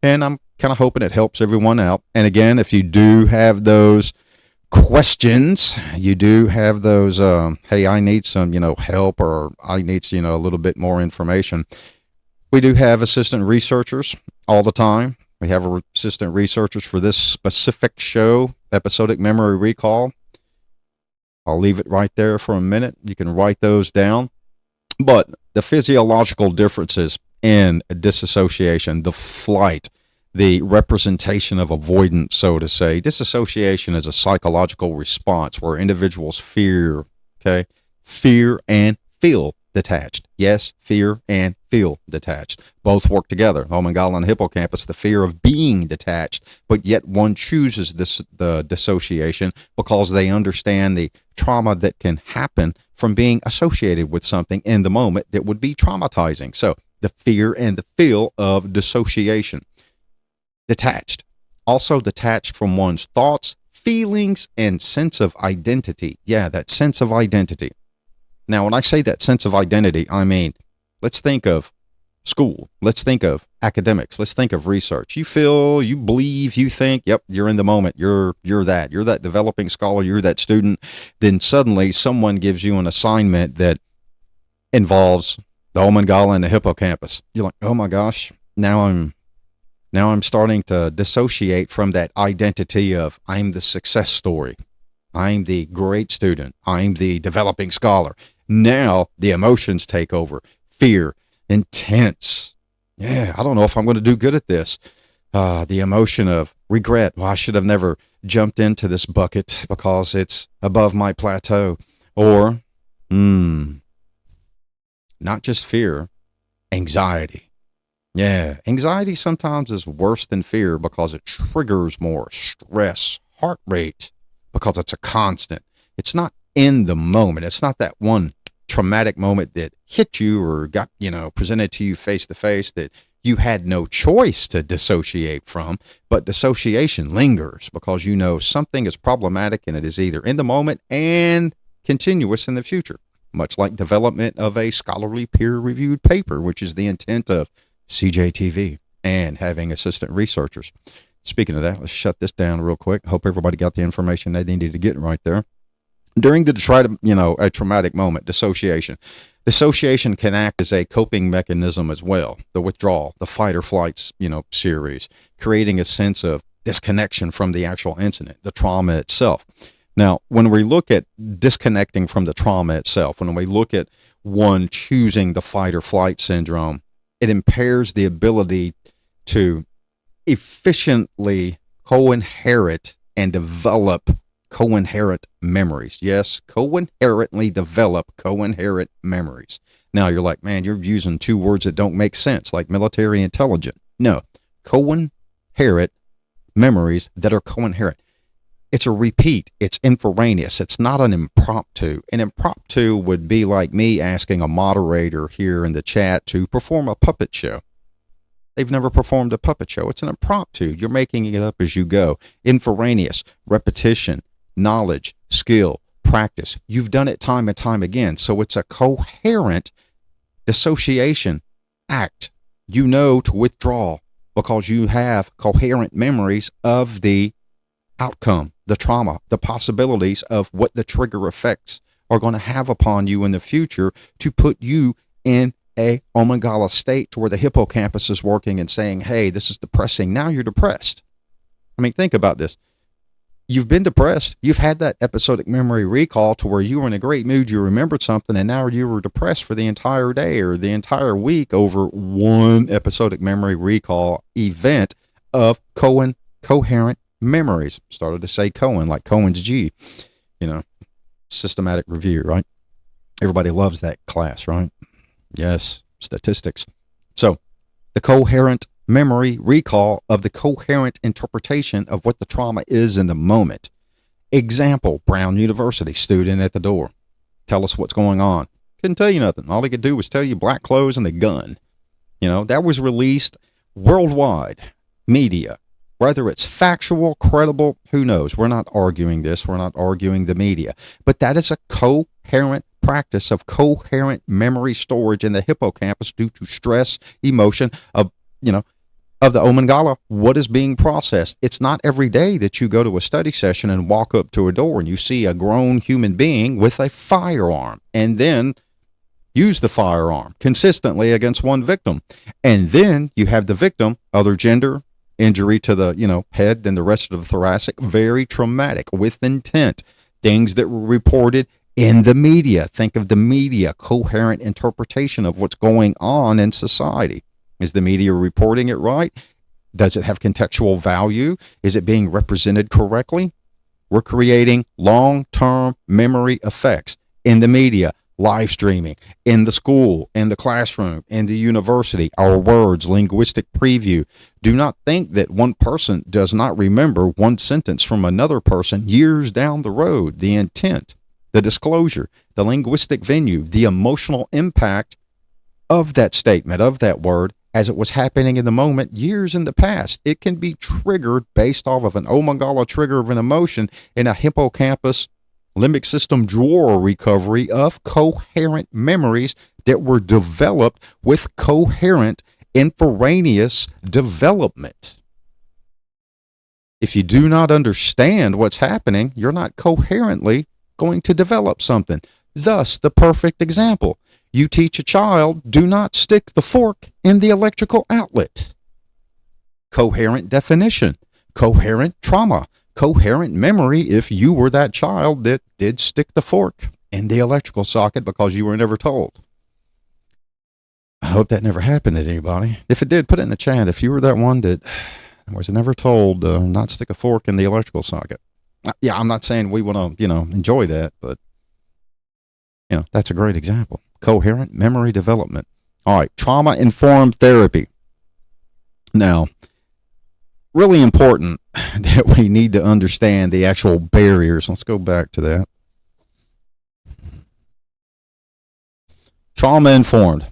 And I'm kind of hoping it helps everyone out. And again, if you do have those questions, you do have those, hey, I need some, help, or I need, a little bit more information. We do have assistant researchers all the time. We have assistant researchers for this specific show, Episodic Memory Recall. I'll leave it right there for a minute. You can write those down. But the physiological differences in disassociation, the flight, the representation of avoidance, so to say. Disassociation is a psychological response where individuals fear and feel detached. Yes, fear and feel detached. Both work together. Amygdala and hippocampus, the fear of being detached, but yet one chooses the dissociation because they understand the trauma that can happen from being associated with something in the moment that would be traumatizing. So the fear and the feel of dissociation. Detached. Also detached from one's thoughts, feelings, and sense of identity. Yeah, that sense of identity. Now, when I say that sense of identity, I mean, let's think of school. Let's think of academics. Let's think of research. You feel, you believe, you think, yep, you're in the moment. You're that developing scholar. You're that student. Then suddenly someone gives you an assignment that involves the amygdala and the hippocampus. You're like, oh my gosh, now I'm starting to dissociate from that identity of I'm the success story. I'm the great student. I'm the developing scholar. Now the emotions take over. Fear, intense. Yeah, I don't know if I'm going to do good at this. The emotion of regret. Well, I should have never jumped into this bucket because it's above my plateau. Or, not just fear, anxiety. Yeah, anxiety sometimes is worse than fear because it triggers more stress, heart rate, because it's a constant. It's not in the moment. It's not that one traumatic moment that hit you or got, presented to you face to face that you had no choice to dissociate from, but dissociation lingers because you know something is problematic and it is either in the moment and continuous in the future, much like development of a scholarly peer-reviewed paper, which is the intent of CJTV and having assistant researchers. Speaking of that, let's shut this down real quick. Hope everybody got the information they needed to get right there. During the a traumatic moment, dissociation can act as a coping mechanism as well. The withdrawal, the fight or flight, series, creating a sense of disconnection from the actual incident, the trauma itself. Now, when we look at disconnecting from the trauma itself, when we look at one choosing the fight or flight syndrome, it impairs the ability to efficiently co-inherit and develop coherent memories. Yes, coherently develop coherent memories. Now you're like, man, you're using two words that don't make sense, like military intelligent. No, coherent memories that are coherent. It's a repeat. It's infraneous. It's not an impromptu. An impromptu would be like me asking a moderator here in the chat to perform a puppet show. They've never performed a puppet show. It's an impromptu. You're making it up as you go. Infraneous, repetition, knowledge, skill, practice. You've done it time and time again. So it's a coherent dissociation act. You know to withdraw because you have coherent memories of the outcome, the trauma, the possibilities of what the trigger effects are going to have upon you in the future to put you in a amygdala state to where the hippocampus is working and saying, hey, this is depressing. Now you're depressed. I mean, think about this. You've been depressed. You've had that episodic memory recall to where you were in a great mood. You remembered something and now you were depressed for the entire day or the entire week over one episodic memory recall event of coherent memories. Started to say Cohen, like Cohen's G, systematic review, right? Everybody loves that class, right? Yes, statistics. So the coherent memory recall of the coherent interpretation of what the trauma is in the moment. Example, Brown University student at the door. Tell us what's going on. Couldn't tell you nothing. All he could do was tell you black clothes and a gun. That was released worldwide media. Whether it's factual, credible, who knows? We're not arguing this. We're not arguing the media. But that is a coherent practice of coherent memory storage in the hippocampus due to stress, emotion of the amygdala, what is being processed. It's not every day that you go to a study session and walk up to a door and you see a grown human being with a firearm and then use the firearm consistently against one victim. And then you have the victim, other gender, injury to the, head, then the rest of the thoracic, very traumatic with intent, things that were reported in the media. Think of the media, coherent interpretation of what's going on in society. Is the media reporting it right? Does it have contextual value? Is it being represented correctly? We're creating long-term memory effects in the media, live streaming, in the school, in the classroom, in the university, our words, linguistic preview. Do not think that one person does not remember one sentence from another person years down the road. The intent, the disclosure, the linguistic venue, the emotional impact of that statement, of that word, as it was happening in the moment years in the past. It can be triggered based off of an amygdala trigger of an emotion in a hippocampus limbic system drawer recovery of coherent memories that were developed with coherent infraneous development. If you do not understand what's happening, you're not coherently going to develop something. Thus, the perfect example. You teach a child, do not stick the fork in the electrical outlet. Coherent definition, coherent trauma, coherent memory if you were that child that did stick the fork in the electrical socket because you were never told. I hope that never happened to anybody. If it did, put it in the chat. If you were that one that was never told not stick a fork in the electrical socket. Yeah, I'm not saying we want to, enjoy that, but, that's a great example. Coherent memory development. All right, trauma-informed therapy. Now, really important that we need to understand the actual barriers. Let's go back to that. Trauma-informed.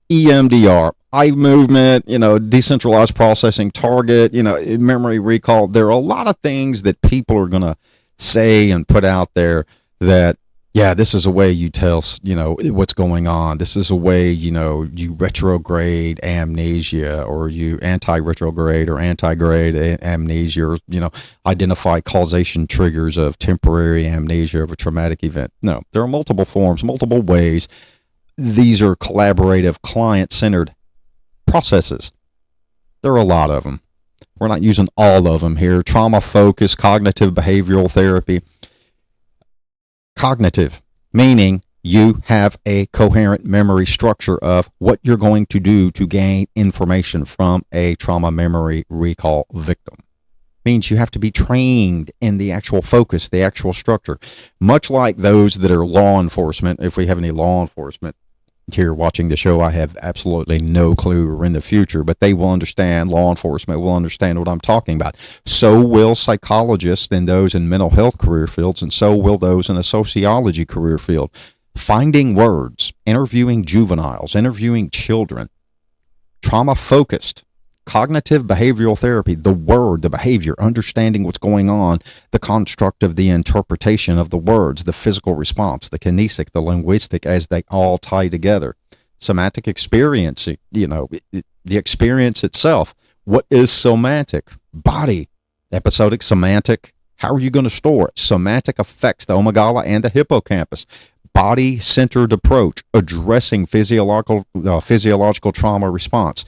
EMDR, eye movement, decentralized processing target, memory recall. There are a lot of things that people are going to say and put out there that, yeah, this is a way you tell, what's going on. This is a way, you retrograde amnesia, or you anti-retrograde or anti-grade amnesia, or, identify causation triggers of temporary amnesia of a traumatic event. No, there are multiple forms, multiple ways. These are collaborative, client-centered processes. There are a lot of them. We're not using all of them here. Trauma-focused cognitive behavioral therapy. Cognitive, meaning you have a coherent memory structure of what you're going to do to gain information from a trauma memory recall victim. Means you have to be trained in the actual focus, the actual structure. Much like those that are law enforcement, if we have any law enforcement here watching the show, I have absolutely no clue or in the future, but they will understand, law enforcement will understand what I'm talking about. So will psychologists and those in mental health career fields, and so will those in the sociology career field. Finding words, interviewing juveniles, interviewing children, trauma-focused, cognitive behavioral therapy, the word, the behavior, understanding what's going on, the construct of the interpretation of the words, the physical response, the kinesic, the linguistic, as they all tie together. Somatic experience, the experience itself. What is somatic? Body. Episodic, semantic. How are you going to store it? Somatic affects the amygdala and the hippocampus. Body-centered approach, addressing physiological trauma response.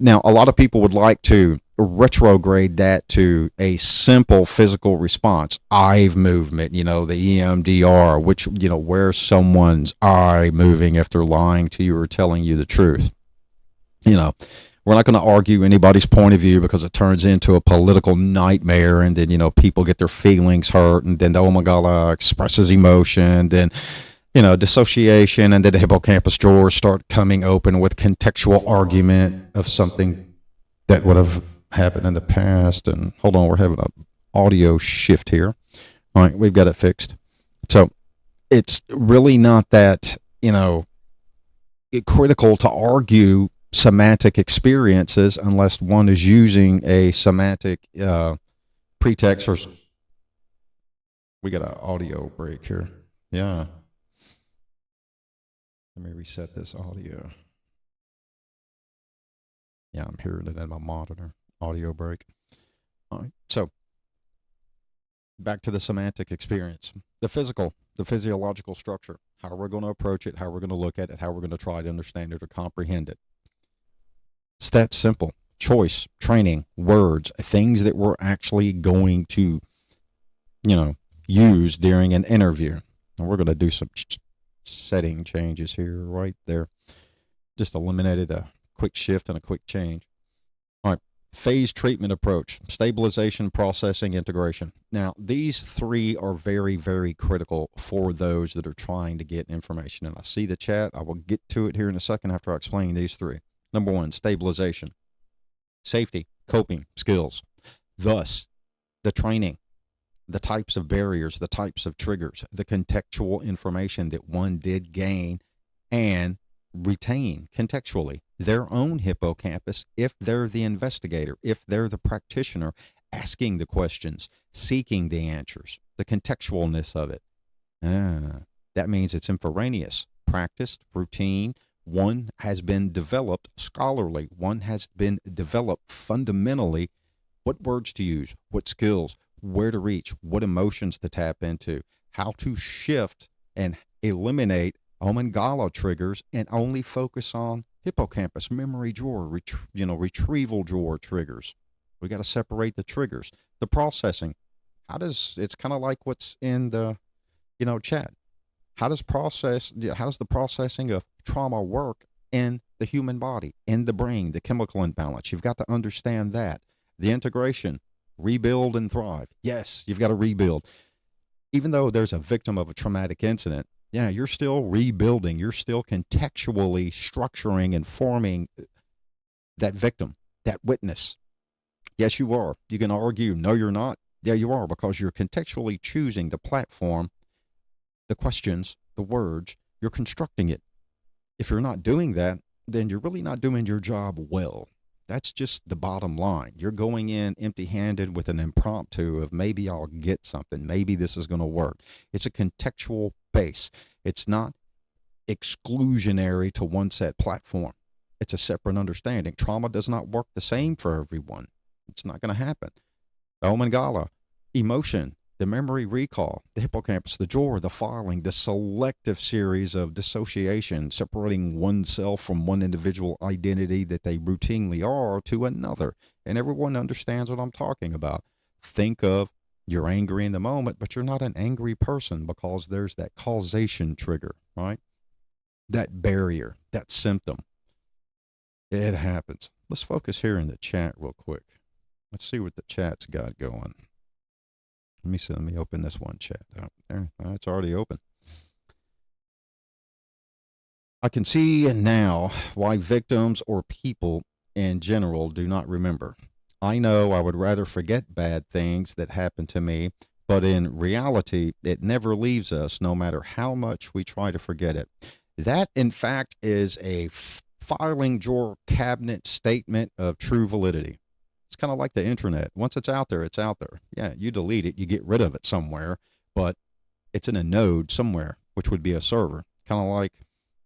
Now, a lot of people would like to retrograde that to a simple physical response, eye movement, the EMDR, which, where's someone's eye moving if they're lying to you or telling you the truth. We're not going to argue anybody's point of view, because it turns into a political nightmare, and then, people get their feelings hurt, and then the amygdala expresses emotion, then dissociation, and then the hippocampus drawers start coming open with contextual argument of something that would have happened in the past. And hold on, we're having an audio shift here. All right, we've got it fixed. So it's really not that, critical to argue semantic experiences unless one is using a semantic pretext. Or we got an audio break here. Yeah. Let me reset this audio. Yeah, I'm hearing it in my monitor. Audio break. All right. So, back to the semantic experience. The physiological structure. How we're going to approach it, how we're going to look at it, how we're going to try to understand it or comprehend it. It's that simple. Choice, training, words, things that we're actually going to, use during an interview. And we're going to do some setting changes here right there. Just eliminated a quick shift and a quick change. All right. Phase treatment approach, stabilization, processing, integration. Now, these three are very, very critical for those that are trying to get information. And I see the chat. I will get to it here in a second after I explain these three. Number one, stabilization, safety, coping skills. Thus, the training, the types of barriers, the types of triggers, the contextual information that one did gain and retain contextually. Their own hippocampus, if they're the investigator, if they're the practitioner, asking the questions, seeking the answers, the contextualness of it. That means it's infraneous, practiced, routine. One has been developed scholarly. One has been developed fundamentally. What words to use, what skills, where to reach, what emotions to tap into, how to shift and eliminate amygdala triggers and only focus on hippocampus, memory drawer, retrieval drawer triggers. We got to separate the triggers. The processing. It's kind of like what's in the, chat. How does the processing of trauma work in the human body, in the brain, the chemical imbalance? You've got to understand that. The integration. Rebuild and thrive. Yes, you've got to rebuild. Even though there's a victim of a traumatic incident, you're still rebuilding. You're still contextually structuring and forming that victim, that witness. Yes, you are. You can argue, no, you're not. Yeah, you are, because you're contextually choosing the platform, the questions, the words. You're constructing it. If you're not doing that, then you're really not doing your job well. That's just the bottom line. You're going in empty handed with an impromptu of maybe I'll get something. Maybe this is going to work. It's a contextual base. It's not exclusionary to one set platform. It's a separate understanding. Trauma does not work the same for everyone. It's not going to happen. The amygdala, emotion, the memory recall, the hippocampus, the jaw, the filing, the selective series of dissociation, separating oneself from one individual identity that they routinely are to another. And everyone understands what I'm talking about. Think of you're angry in the moment, but you're not an angry person because there's that causation trigger, right? That barrier, that symptom. It happens. Let's focus here in the chat real quick. Let's see what the chat's got going. Let me open this one chat up there. It's already open. I can see now why victims or people in general do not remember. I know I would rather forget bad things that happen to me, but in reality, it never leaves us no matter how much we try to forget it. That, in fact, is a filing drawer cabinet statement of true validity. It's kind of like the internet. Once it's out there, it's out there. Yeah, you delete it, you get rid of it somewhere, but it's in a node somewhere, which would be a server. Kind of like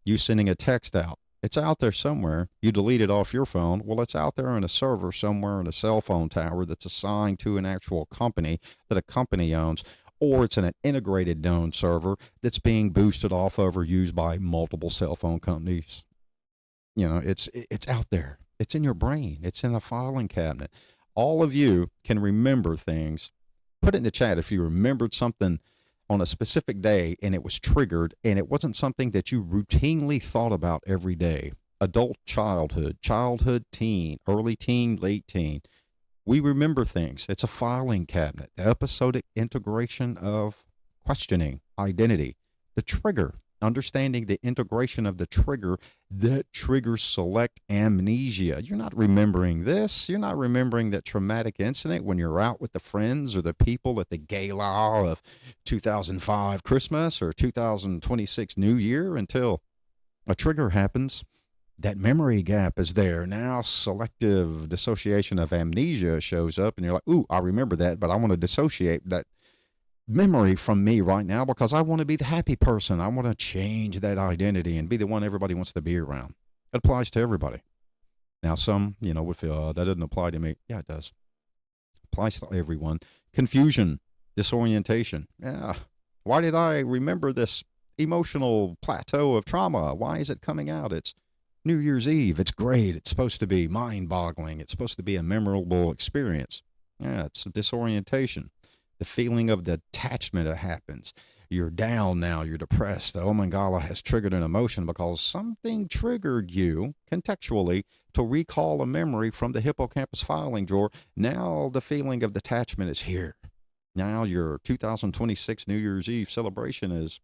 you sending a text out. It's out there somewhere. You delete it off your phone. Well, it's out there in a server somewhere in a cell phone tower that's assigned to an actual company that a company owns, or it's in an integrated known server that's being boosted off of or used by multiple cell phone companies. You know, it's out there. It's in your brain. It's in the filing cabinet. All of you can remember things. Put it in the chat if you remembered something on a specific day and it was triggered and it wasn't something that you routinely thought about every day. Adult childhood, teen, early teen, late teen. We remember things. It's a filing cabinet. The episodic integration of questioning, identity, the trigger. Understanding the integration of the trigger that triggers select amnesia. You're not remembering this. You're not remembering that traumatic incident when you're out with the friends or the people at the gala of 2005 Christmas or 2026 New Year until a trigger happens. That memory gap is there. Now selective dissociation of amnesia shows up and you're like, ooh, I remember that, but I want to dissociate that memory from me right now because I want to be the happy person. I want to change that identity and be the one everybody wants to be around. It applies to everybody. Now, some, would feel, oh, that doesn't apply to me. Yeah, it does. It applies to everyone. Confusion, disorientation. Yeah. Why did I remember this emotional plateau of trauma? Why is it coming out? It's New Year's Eve. It's great. It's supposed to be mind-boggling. It's supposed to be a memorable experience. Yeah, it's disorientation. The feeling of detachment that happens. You're down now. You're depressed. The amygdala has triggered an emotion because something triggered you contextually to recall a memory from the hippocampus filing drawer. Now the feeling of detachment is here. Now your 2026 New Year's Eve celebration is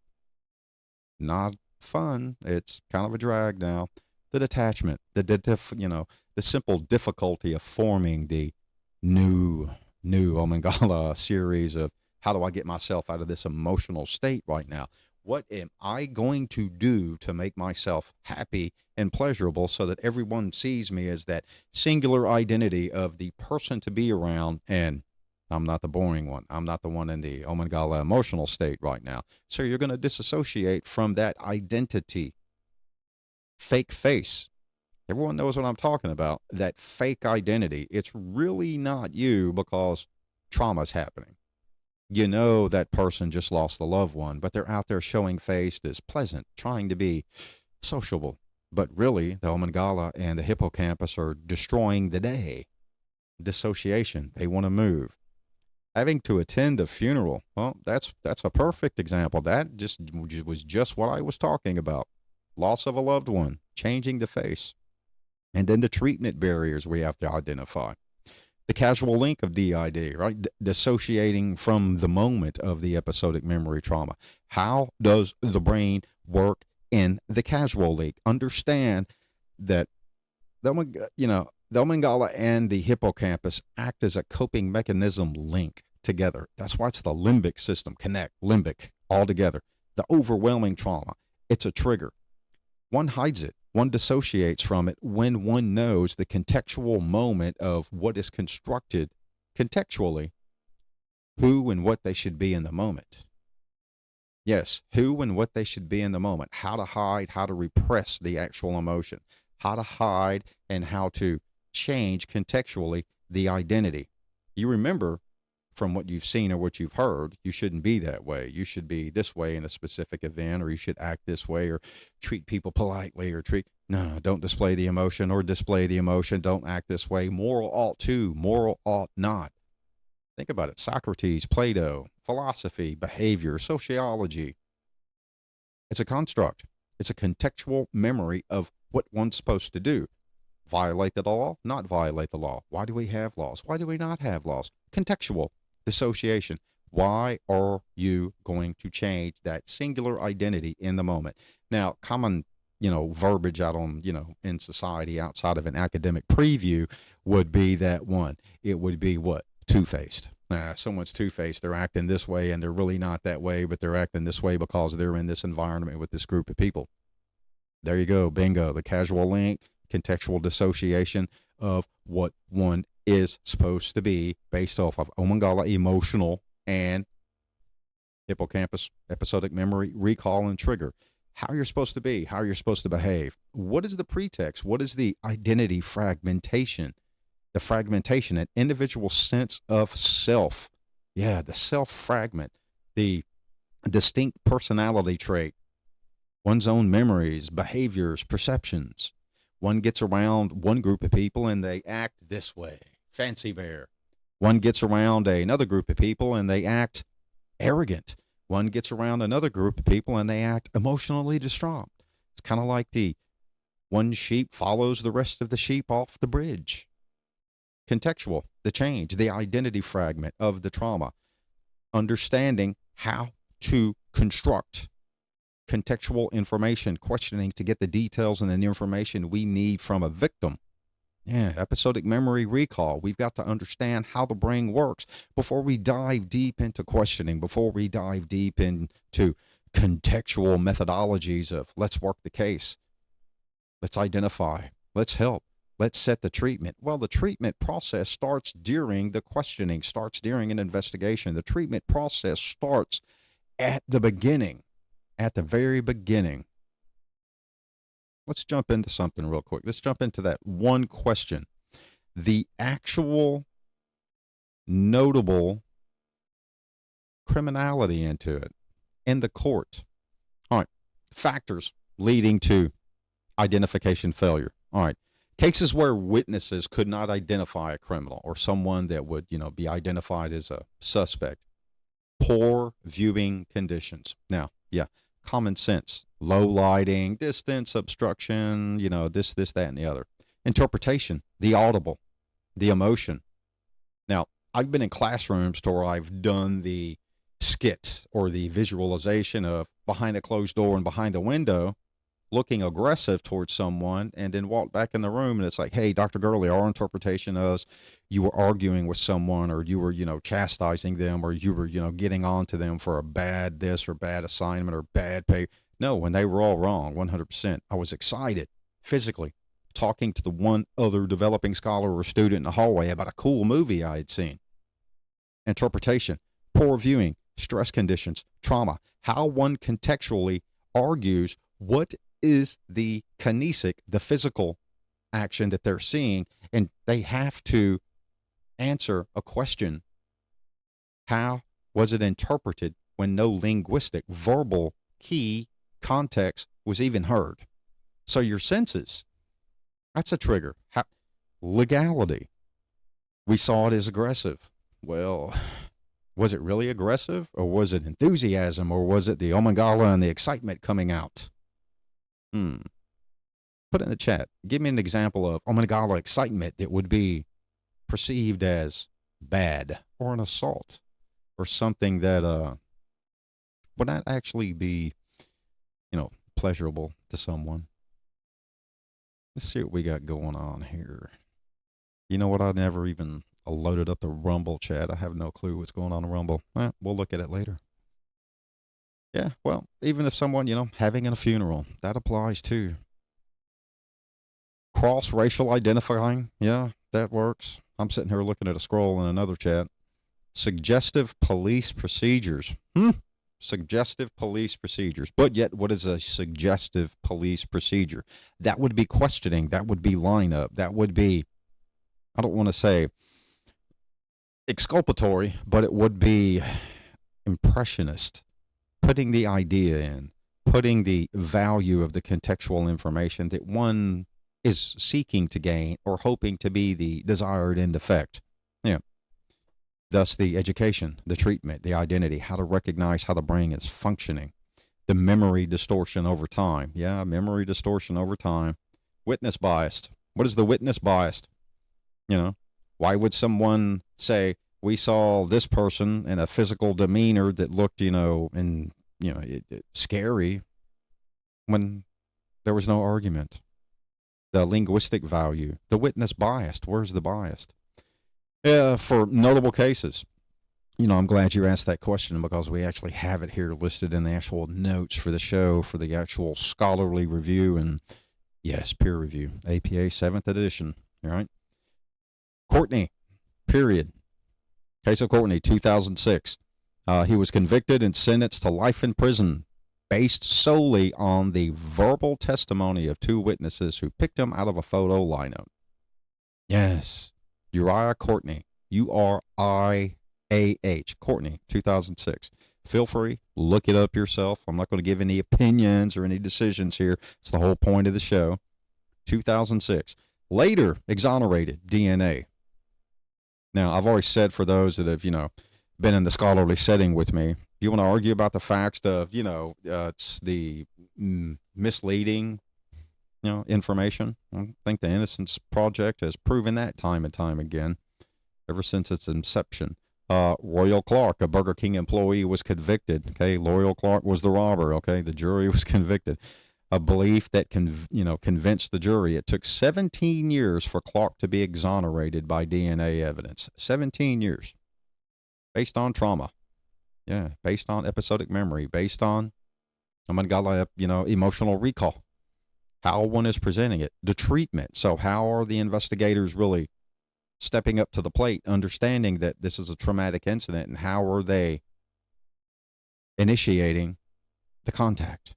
not fun. It's kind of a drag now. The detachment, the simple difficulty of forming the new amygdala series of how do I get myself out of this emotional state right now? What am I going to do to make myself happy and pleasurable so that everyone sees me as that singular identity of the person to be around, and I'm not the boring one. I'm not the one in the amygdala emotional state right now. So you're going to disassociate from that identity. Fake face. Everyone knows what I'm talking about. That fake identity. It's really not you because trauma's happening. You know that person just lost a loved one, but they're out there showing face as pleasant, trying to be sociable. But really, the amygdala and the hippocampus are destroying the day. Dissociation. They want to move. Having to attend a funeral. Well, that's a perfect example. That was just what I was talking about. Loss of a loved one. Changing the face. And then the treatment barriers we have to identify. The casual link of DID, right? Dissociating from the moment of the episodic memory trauma. How does the brain work in the casual link? Understand that the amygdala and the hippocampus act as a coping mechanism link together. That's why it's the limbic system. Limbic, all together. The overwhelming trauma. It's a trigger. One hides it. One dissociates from it when one knows the contextual moment of what is constructed contextually, who and what they should be in the moment. Yes, who and what they should be in the moment, how to hide, how to repress the actual emotion, how to hide, and how to change contextually the identity. You remember from what you've seen or what you've heard, you shouldn't be that way. You should be this way in a specific event, or you should act this way, or treat people politely, or no, don't display the emotion or display the emotion. Don't act this way. Moral ought to, moral ought not. Think about it. Socrates, Plato, philosophy, behavior, sociology. It's a construct. It's a contextual memory of what one's supposed to do. Violate the law, not violate the law. Why do we have laws? Why do we not have laws? Contextual dissociation. Why are you going to change that singular identity in the moment? Now, common, verbiage out on, in society outside of an academic preview would be that one. It would be what? Two-faced. Someone's two-faced. They're acting this way and they're really not that way, but they're acting this way because they're in this environment with this group of people. There you go. Bingo. The causal link, contextual dissociation of what one is supposed to be based off of amygdala, emotional, and hippocampus, episodic memory, recall, and trigger. How you're supposed to be, how you're supposed to behave. What is the pretext? What is the identity fragmentation? The fragmentation, an individual sense of self. Yeah, the self fragment, the distinct personality trait, one's own memories, behaviors, perceptions. One gets around one group of people and they act this way, fancy bear. One gets around another group of people and they act arrogant. One gets around another group of people and they act emotionally distraught. It's kind of like the one sheep follows the rest of the sheep off the bridge. Contextual, the change, the identity fragment of the trauma, understanding how to construct contextual information, questioning to get the details and the information we need from a victim. Yeah, episodic memory recall. We've got to understand how the brain works before we dive deep into questioning, before we dive deep into contextual methodologies of let's work the case, let's identify, let's help. Let's set the treatment. Well, the treatment process starts during the questioning, starts during an investigation. The treatment process starts at the beginning, at the very beginning. Let's jump into something real quick. Let's jump into that one question. The actual notable criminality into it in the court. All right. Factors leading to identification failure. All right. Cases where witnesses could not identify a criminal or someone that would, be identified as a suspect. Poor viewing conditions. Now, yeah, common sense, low lighting, distance, obstruction, this, that, and the other. Interpretation, the audible, the emotion. Now, I've been in classrooms to where I've done the skit or the visualization of behind a closed door and behind the window, looking aggressive towards someone, and then walk back in the room and it's like, hey, Dr. Gurley, our interpretation is you were arguing with someone, or you were, chastising them, or you were, getting on to them for a bad this or bad assignment or bad pay. No, when they were all wrong, 100%. I was excited physically talking to the one other developing scholar or student in the hallway about a cool movie I had seen. Interpretation, poor viewing, stress conditions, trauma, how one contextually argues what is the kinesic, the physical action that they're seeing, and they have to answer a question. How was it interpreted when no linguistic, verbal, key context was even heard? So your senses, that's a trigger. Legality. We saw it as aggressive. Well, was it really aggressive, or was it enthusiasm, or was it the amygdala and the excitement coming out? Put it in the chat. Give me an example of amygdala excitement that would be perceived as bad, or an assault, or something that would not actually be, pleasurable to someone. Let's see what we got going on here. You know what? I never even loaded up the Rumble chat. I have no clue what's going on in Rumble. We'll look at it later. Yeah, well, even if someone, having a funeral, that applies too. Cross-racial identifying. Yeah, that works. I'm sitting here looking at a scroll in another chat. Suggestive police procedures. Suggestive police procedures. But yet, what is a suggestive police procedure? That would be questioning. That would be lineup. That would be, I don't want to say exculpatory, but it would be impressionist. Putting the idea in, putting the value of the contextual information that one is seeking to gain or hoping to be the desired end effect. Yeah. Thus, the education, the treatment, the identity, how to recognize how the brain is functioning, the memory distortion over time. Yeah, memory distortion over time. Witness biased. What is the witness biased? You know, why would someone say, we saw this person in a physical demeanor that looked, scary when there was no argument? The linguistic value, the witness biased. Where's the biased? For notable cases, I'm glad you asked that question because we actually have it here listed in the actual notes for the show, for the actual scholarly review and, yes, peer review, APA 7th edition. All right. Courtney, period. Case of Courtney, 2006. He was convicted and sentenced to life in prison based solely on the verbal testimony of two witnesses who picked him out of a photo lineup. Yes, Uriah Courtney, U-R-I-A-H, Courtney, 2006. Feel free, look it up yourself. I'm not going to give any opinions or any decisions here. It's the whole point of the show. 2006. Later exonerated DNA. Now, I've always said for those that have, been in the scholarly setting with me, you want to argue about the facts of, it's the misleading, information. I think the Innocence Project has proven that time and time again, ever since its inception. Royal Clark, a Burger King employee, was convicted. Okay, Royal Clark was the robber. Okay, the jury was convicted. A belief that convinced the jury. It took 17 years for Clark to be exonerated by DNA evidence. 17 years, based on trauma. Yeah, based on episodic memory, based on amygdala, emotional recall. How one is presenting it, the treatment. So how are the investigators really stepping up to the plate, understanding that this is a traumatic incident, and how are they initiating the contact?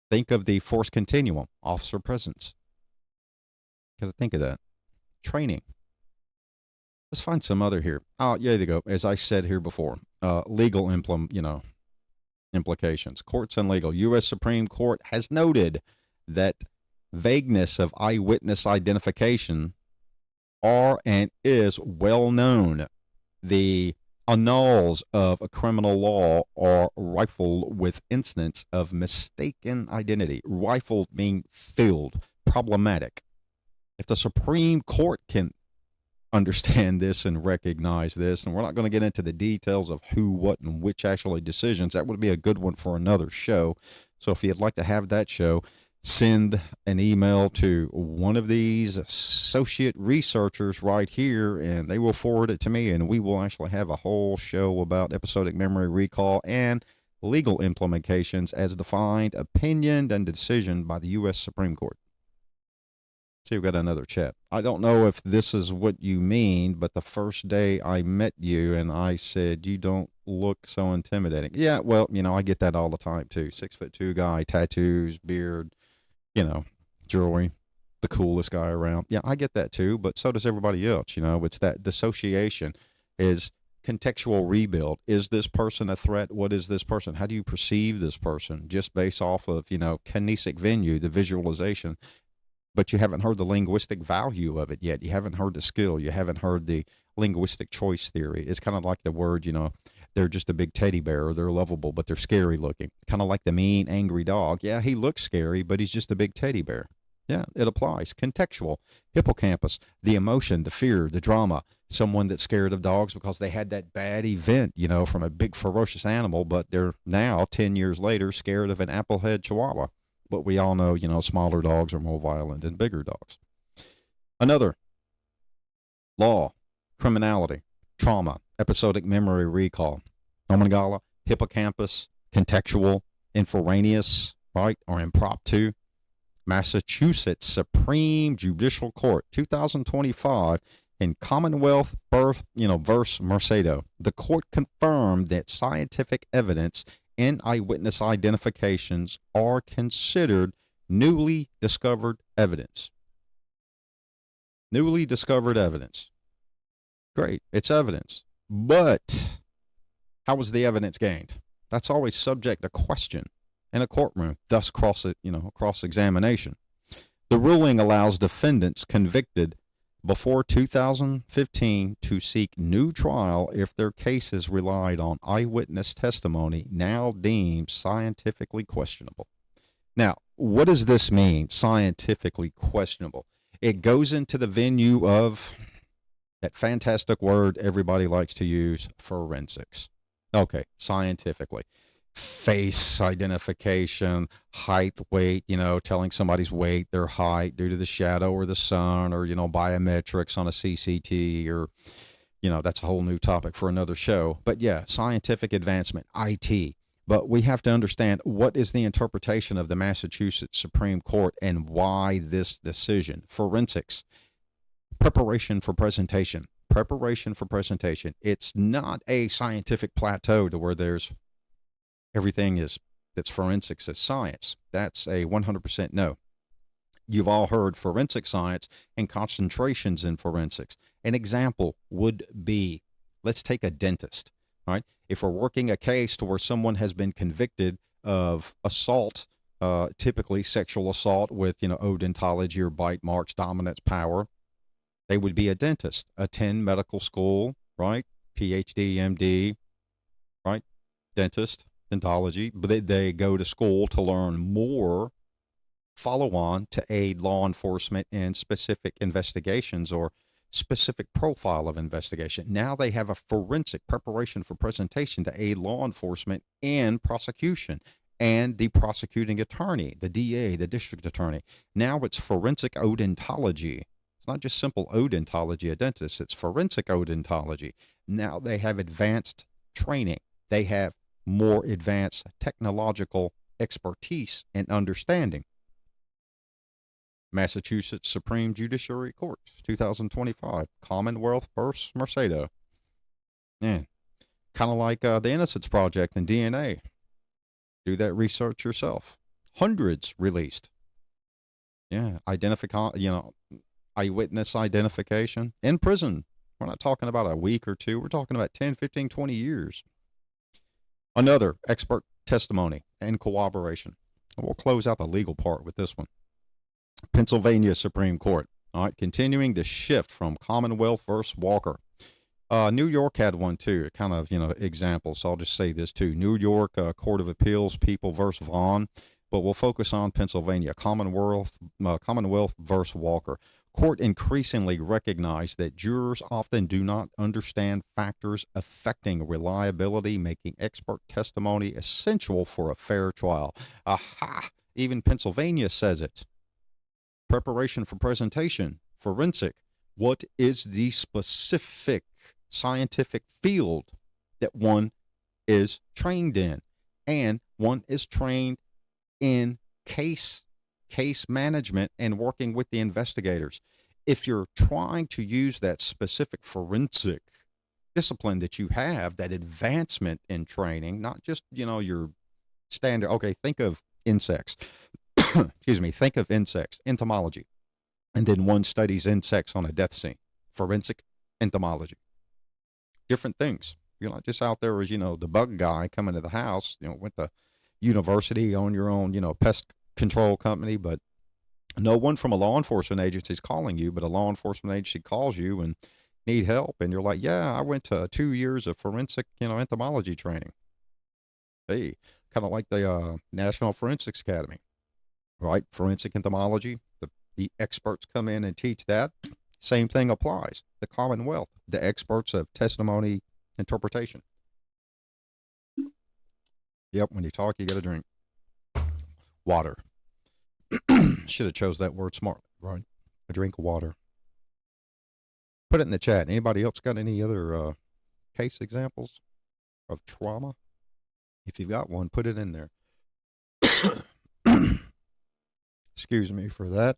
Think of the force continuum, officer presence. Got to think of that. Training. Let's find some other here. Oh, yeah, there you go. As I said here before, legal implications. Courts and legal. U.S. Supreme Court has noted that vagueness of eyewitness identification are and is well known. The annals of a criminal law are rifled with incidents of mistaken identity. Rifled meaning filled, problematic. If the Supreme Court can understand this and recognize this, and we're not going to get into the details of who, what, and which actually decisions, that would be a good one for another show. So if you'd like to have that show, send an email to one of these associate researchers right here, and they will forward it to me, and we will actually have a whole show about episodic memory recall and legal implications as defined, opinioned, and decision by the U.S. Supreme Court. See, we've got another chat. I don't know if this is what you mean, but the first day I met you and I said, you don't look so intimidating. Yeah, well, I get that all the time too. 6'2" guy, tattoos, beard, jewelry, the coolest guy around. Yeah, I get that too, but so does everybody else. It's that dissociation is contextual rebuild. Is this person a threat? What is this person? How do you perceive this person? Just based off of, kinesic venue, the visualization. But you haven't heard the linguistic value of it yet. You haven't heard the skill. You haven't heard the linguistic choice theory. It's kind of like the word, they're just a big teddy bear, or they're lovable, but they're scary looking. Kind of like the mean, angry dog. Yeah, he looks scary, but he's just a big teddy bear. Yeah, it applies. Contextual. Hippocampus, the emotion, the fear, the drama. Someone that's scared of dogs because they had that bad event, from a big ferocious animal, but they're now, 10 years later, scared of an applehead chihuahua. But we all know, smaller dogs are more violent than bigger dogs. Another law, criminality, trauma, episodic memory recall, amygdala, hippocampus, contextual, infraneous, right, or impromptu, Massachusetts Supreme Judicial Court, 2025, in Commonwealth versus Mercado. The court confirmed that scientific evidence and eyewitness identifications are considered newly discovered evidence. Newly discovered evidence. Great, it's evidence. But how was the evidence gained? That's always subject to question in a courtroom, thus cross-examination. The ruling allows defendants convicted before 2015 to seek new trial if their cases relied on eyewitness testimony now deemed scientifically questionable. Now, what does this mean, scientifically questionable? It goes into the venue of that fantastic word everybody likes to use, forensics. Okay, scientifically. Face identification, height, weight, telling somebody's weight, their height due to the shadow or the sun, or, biometrics on a CCT, or, that's a whole new topic for another show. But yeah, scientific advancement, IT. But we have to understand what is the interpretation of the Massachusetts Supreme Court and why this decision. Forensics, preparation for presentation. Preparation for presentation. It's not a scientific plateau to where there's everything that's forensics is science. That's a 100% no. You've all heard forensic science and concentrations in forensics. An example would be, let's take a dentist, right? If we're working a case to where someone has been convicted of assault, typically sexual assault with, odontology or bite marks, dominance, power, they would be a dentist, attend medical school, right? PhD, MD, right? Dentist. Dentology, but they go to school to learn more, follow on to aid law enforcement in specific investigations or specific profile of investigation. Now they have a forensic preparation for presentation to aid law enforcement in prosecution and the prosecuting attorney, the DA, the district attorney. Now it's forensic odontology. It's not just simple odontology, a dentist, it's forensic odontology. Now they have advanced training. They have more advanced technological expertise and understanding. Massachusetts Supreme Judiciary Court, 2025, Commonwealth versus Mercado. Man, kind of like the Innocence Project and DNA. Do that research yourself. Hundreds released. Yeah, eyewitness identification in prison. We're not talking about a week or two. We're talking about 10, 15, 20 years. Another expert testimony and corroboration. We'll close out the legal part with this one. Pennsylvania Supreme Court. All right, continuing the shift from Commonwealth versus Walker. New York had one too, kind of, examples. So I'll just say this too. New York Court of Appeals, People versus Vaughn. But we'll focus on Pennsylvania, Commonwealth versus Walker. Court increasingly recognized that jurors often do not understand factors affecting reliability, making expert testimony essential for a fair trial. Aha! Even Pennsylvania says it. Preparation for presentation, forensic. What is the specific scientific field that one is trained in? And one is trained in case management and working with the investigators. If you're trying to use that specific forensic discipline that you have, that advancement in training, not just, your standard, okay, think of insects. Excuse me, think of insects, entomology. And then one studies insects on a death scene, forensic entomology. Different things. You're not just out there as, the bug guy coming to the house, went to university, own your own, pest control company, but no one from a law enforcement agency is calling you, but a law enforcement agency calls you and need help. And you're like, yeah, I went to 2 years of forensic, entomology training. Hey, kind of like the National Forensics Academy, right? Forensic entomology, the experts come in and teach that. Same thing applies. The Commonwealth, the experts of testimony interpretation. Yep, when you talk, you got to drink water. Should have chose that word smartly, right? A drink of water. Put it in the chat. Anybody else got any other case examples of trauma? If you've got one, put it in there. Excuse me for that.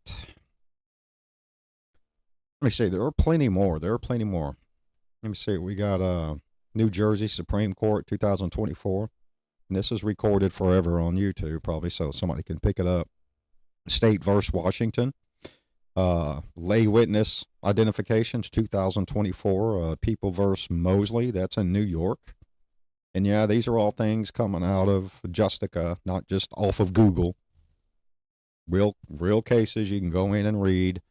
Let me see. There are plenty more. Let me see. We got New Jersey Supreme Court 2024. And this is recorded forever on YouTube, probably, so somebody can pick it up. State versus Washington. Lay witness identifications 2024. People versus Mosley. That's in New York. And yeah, these are all things coming out of Justica, not just off of Google. Real cases you can go in and read.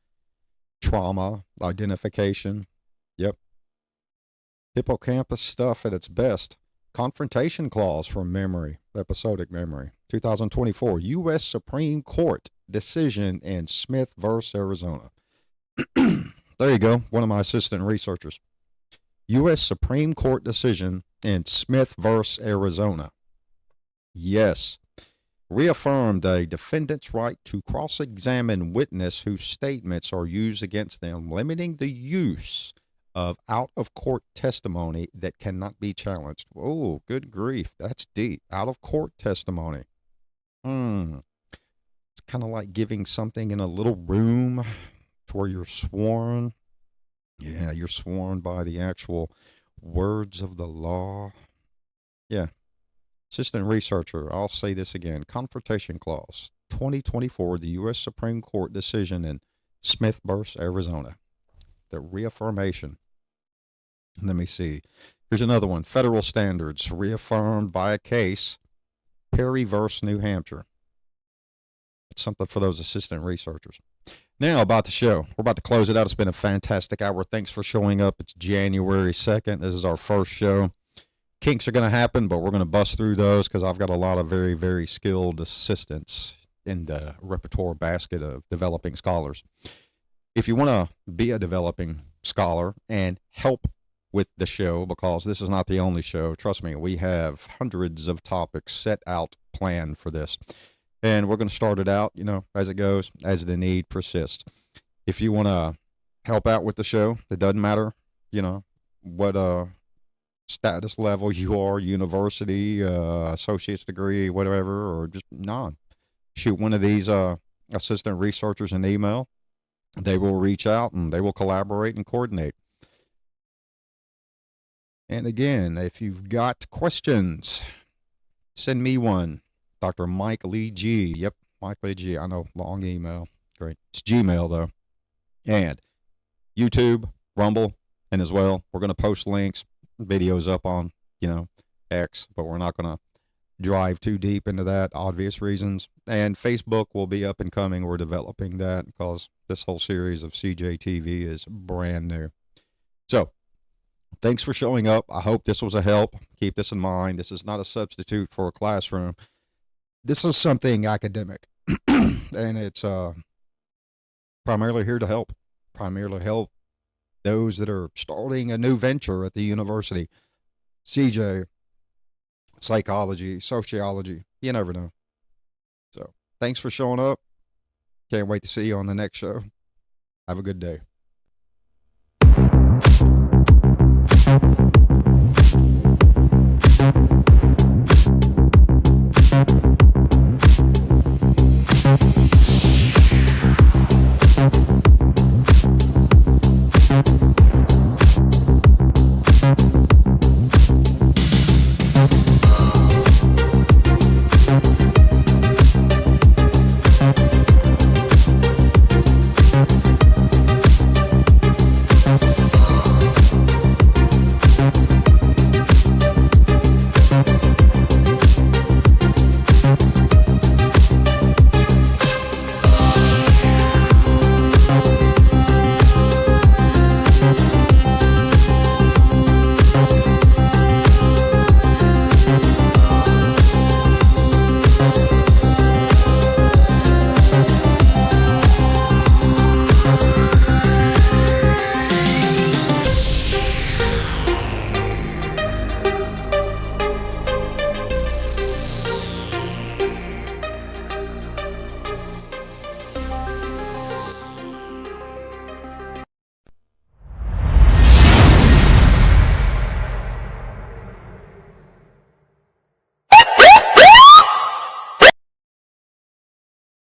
Trauma identification. Yep. Hippocampus stuff at its best. Confrontation clause from memory, episodic memory. 2024 U.S. Supreme Court decision in Smith versus Arizona. There you go. One of my assistant researchers. U.S. Supreme Court decision in Smith versus Arizona. Yes. Reaffirmed a defendant's right to cross-examine witness whose statements are used against them, limiting the use of out-of-court testimony that cannot be challenged. Oh, good grief. That's deep. Out-of-court testimony. It's kind of like giving something in a little room to where you're sworn. Yeah, you're sworn by the actual words of the law. Yeah. Assistant researcher, I'll say this again. Confrontation clause, 2024, the U.S. Supreme Court decision in Smith versus Arizona. The reaffirmation. Let me see. Here's another one. Federal standards reaffirmed by a case. Perry versus New Hampshire. It's something for those assistant researchers. Now about the show. We're about to close it out. It's been a fantastic hour. Thanks for showing up. It's January 2nd. This is our first show. Kinks are going to happen, but we're going to bust through those because I've got a lot of very, very skilled assistants in the repertoire basket of developing scholars. If you want to be a developing scholar and help with the show, because this is not the only show, trust me, we have hundreds of topics set out, planned for this. And we're going to start it out, as it goes, as the need persists. If you want to help out with the show, it doesn't matter, what status level you are, university, associate's degree, whatever, or just none. Shoot one of these assistant researchers an email. They will reach out and they will collaborate and coordinate. And again, if you've got questions, send me one. Dr. Mike Lee G. Yep, Mike Lee G. I know, long email. Great. It's Gmail, though. And YouTube, Rumble, and as well, we're going to post links, videos up on, X, but we're not going to drive too deep into that, obvious reasons. And Facebook will be up and coming. We're developing that because this whole series of CJTV is brand new. So, thanks for showing up. I hope this was a help. Keep this in mind. This is not a substitute for a classroom. This is something academic, and it's primarily here to help. Primarily help those that are starting a new venture at the university. CJ, psychology, sociology, you never know. So, thanks for showing up. Can't wait to see you on the next show. Have a good day.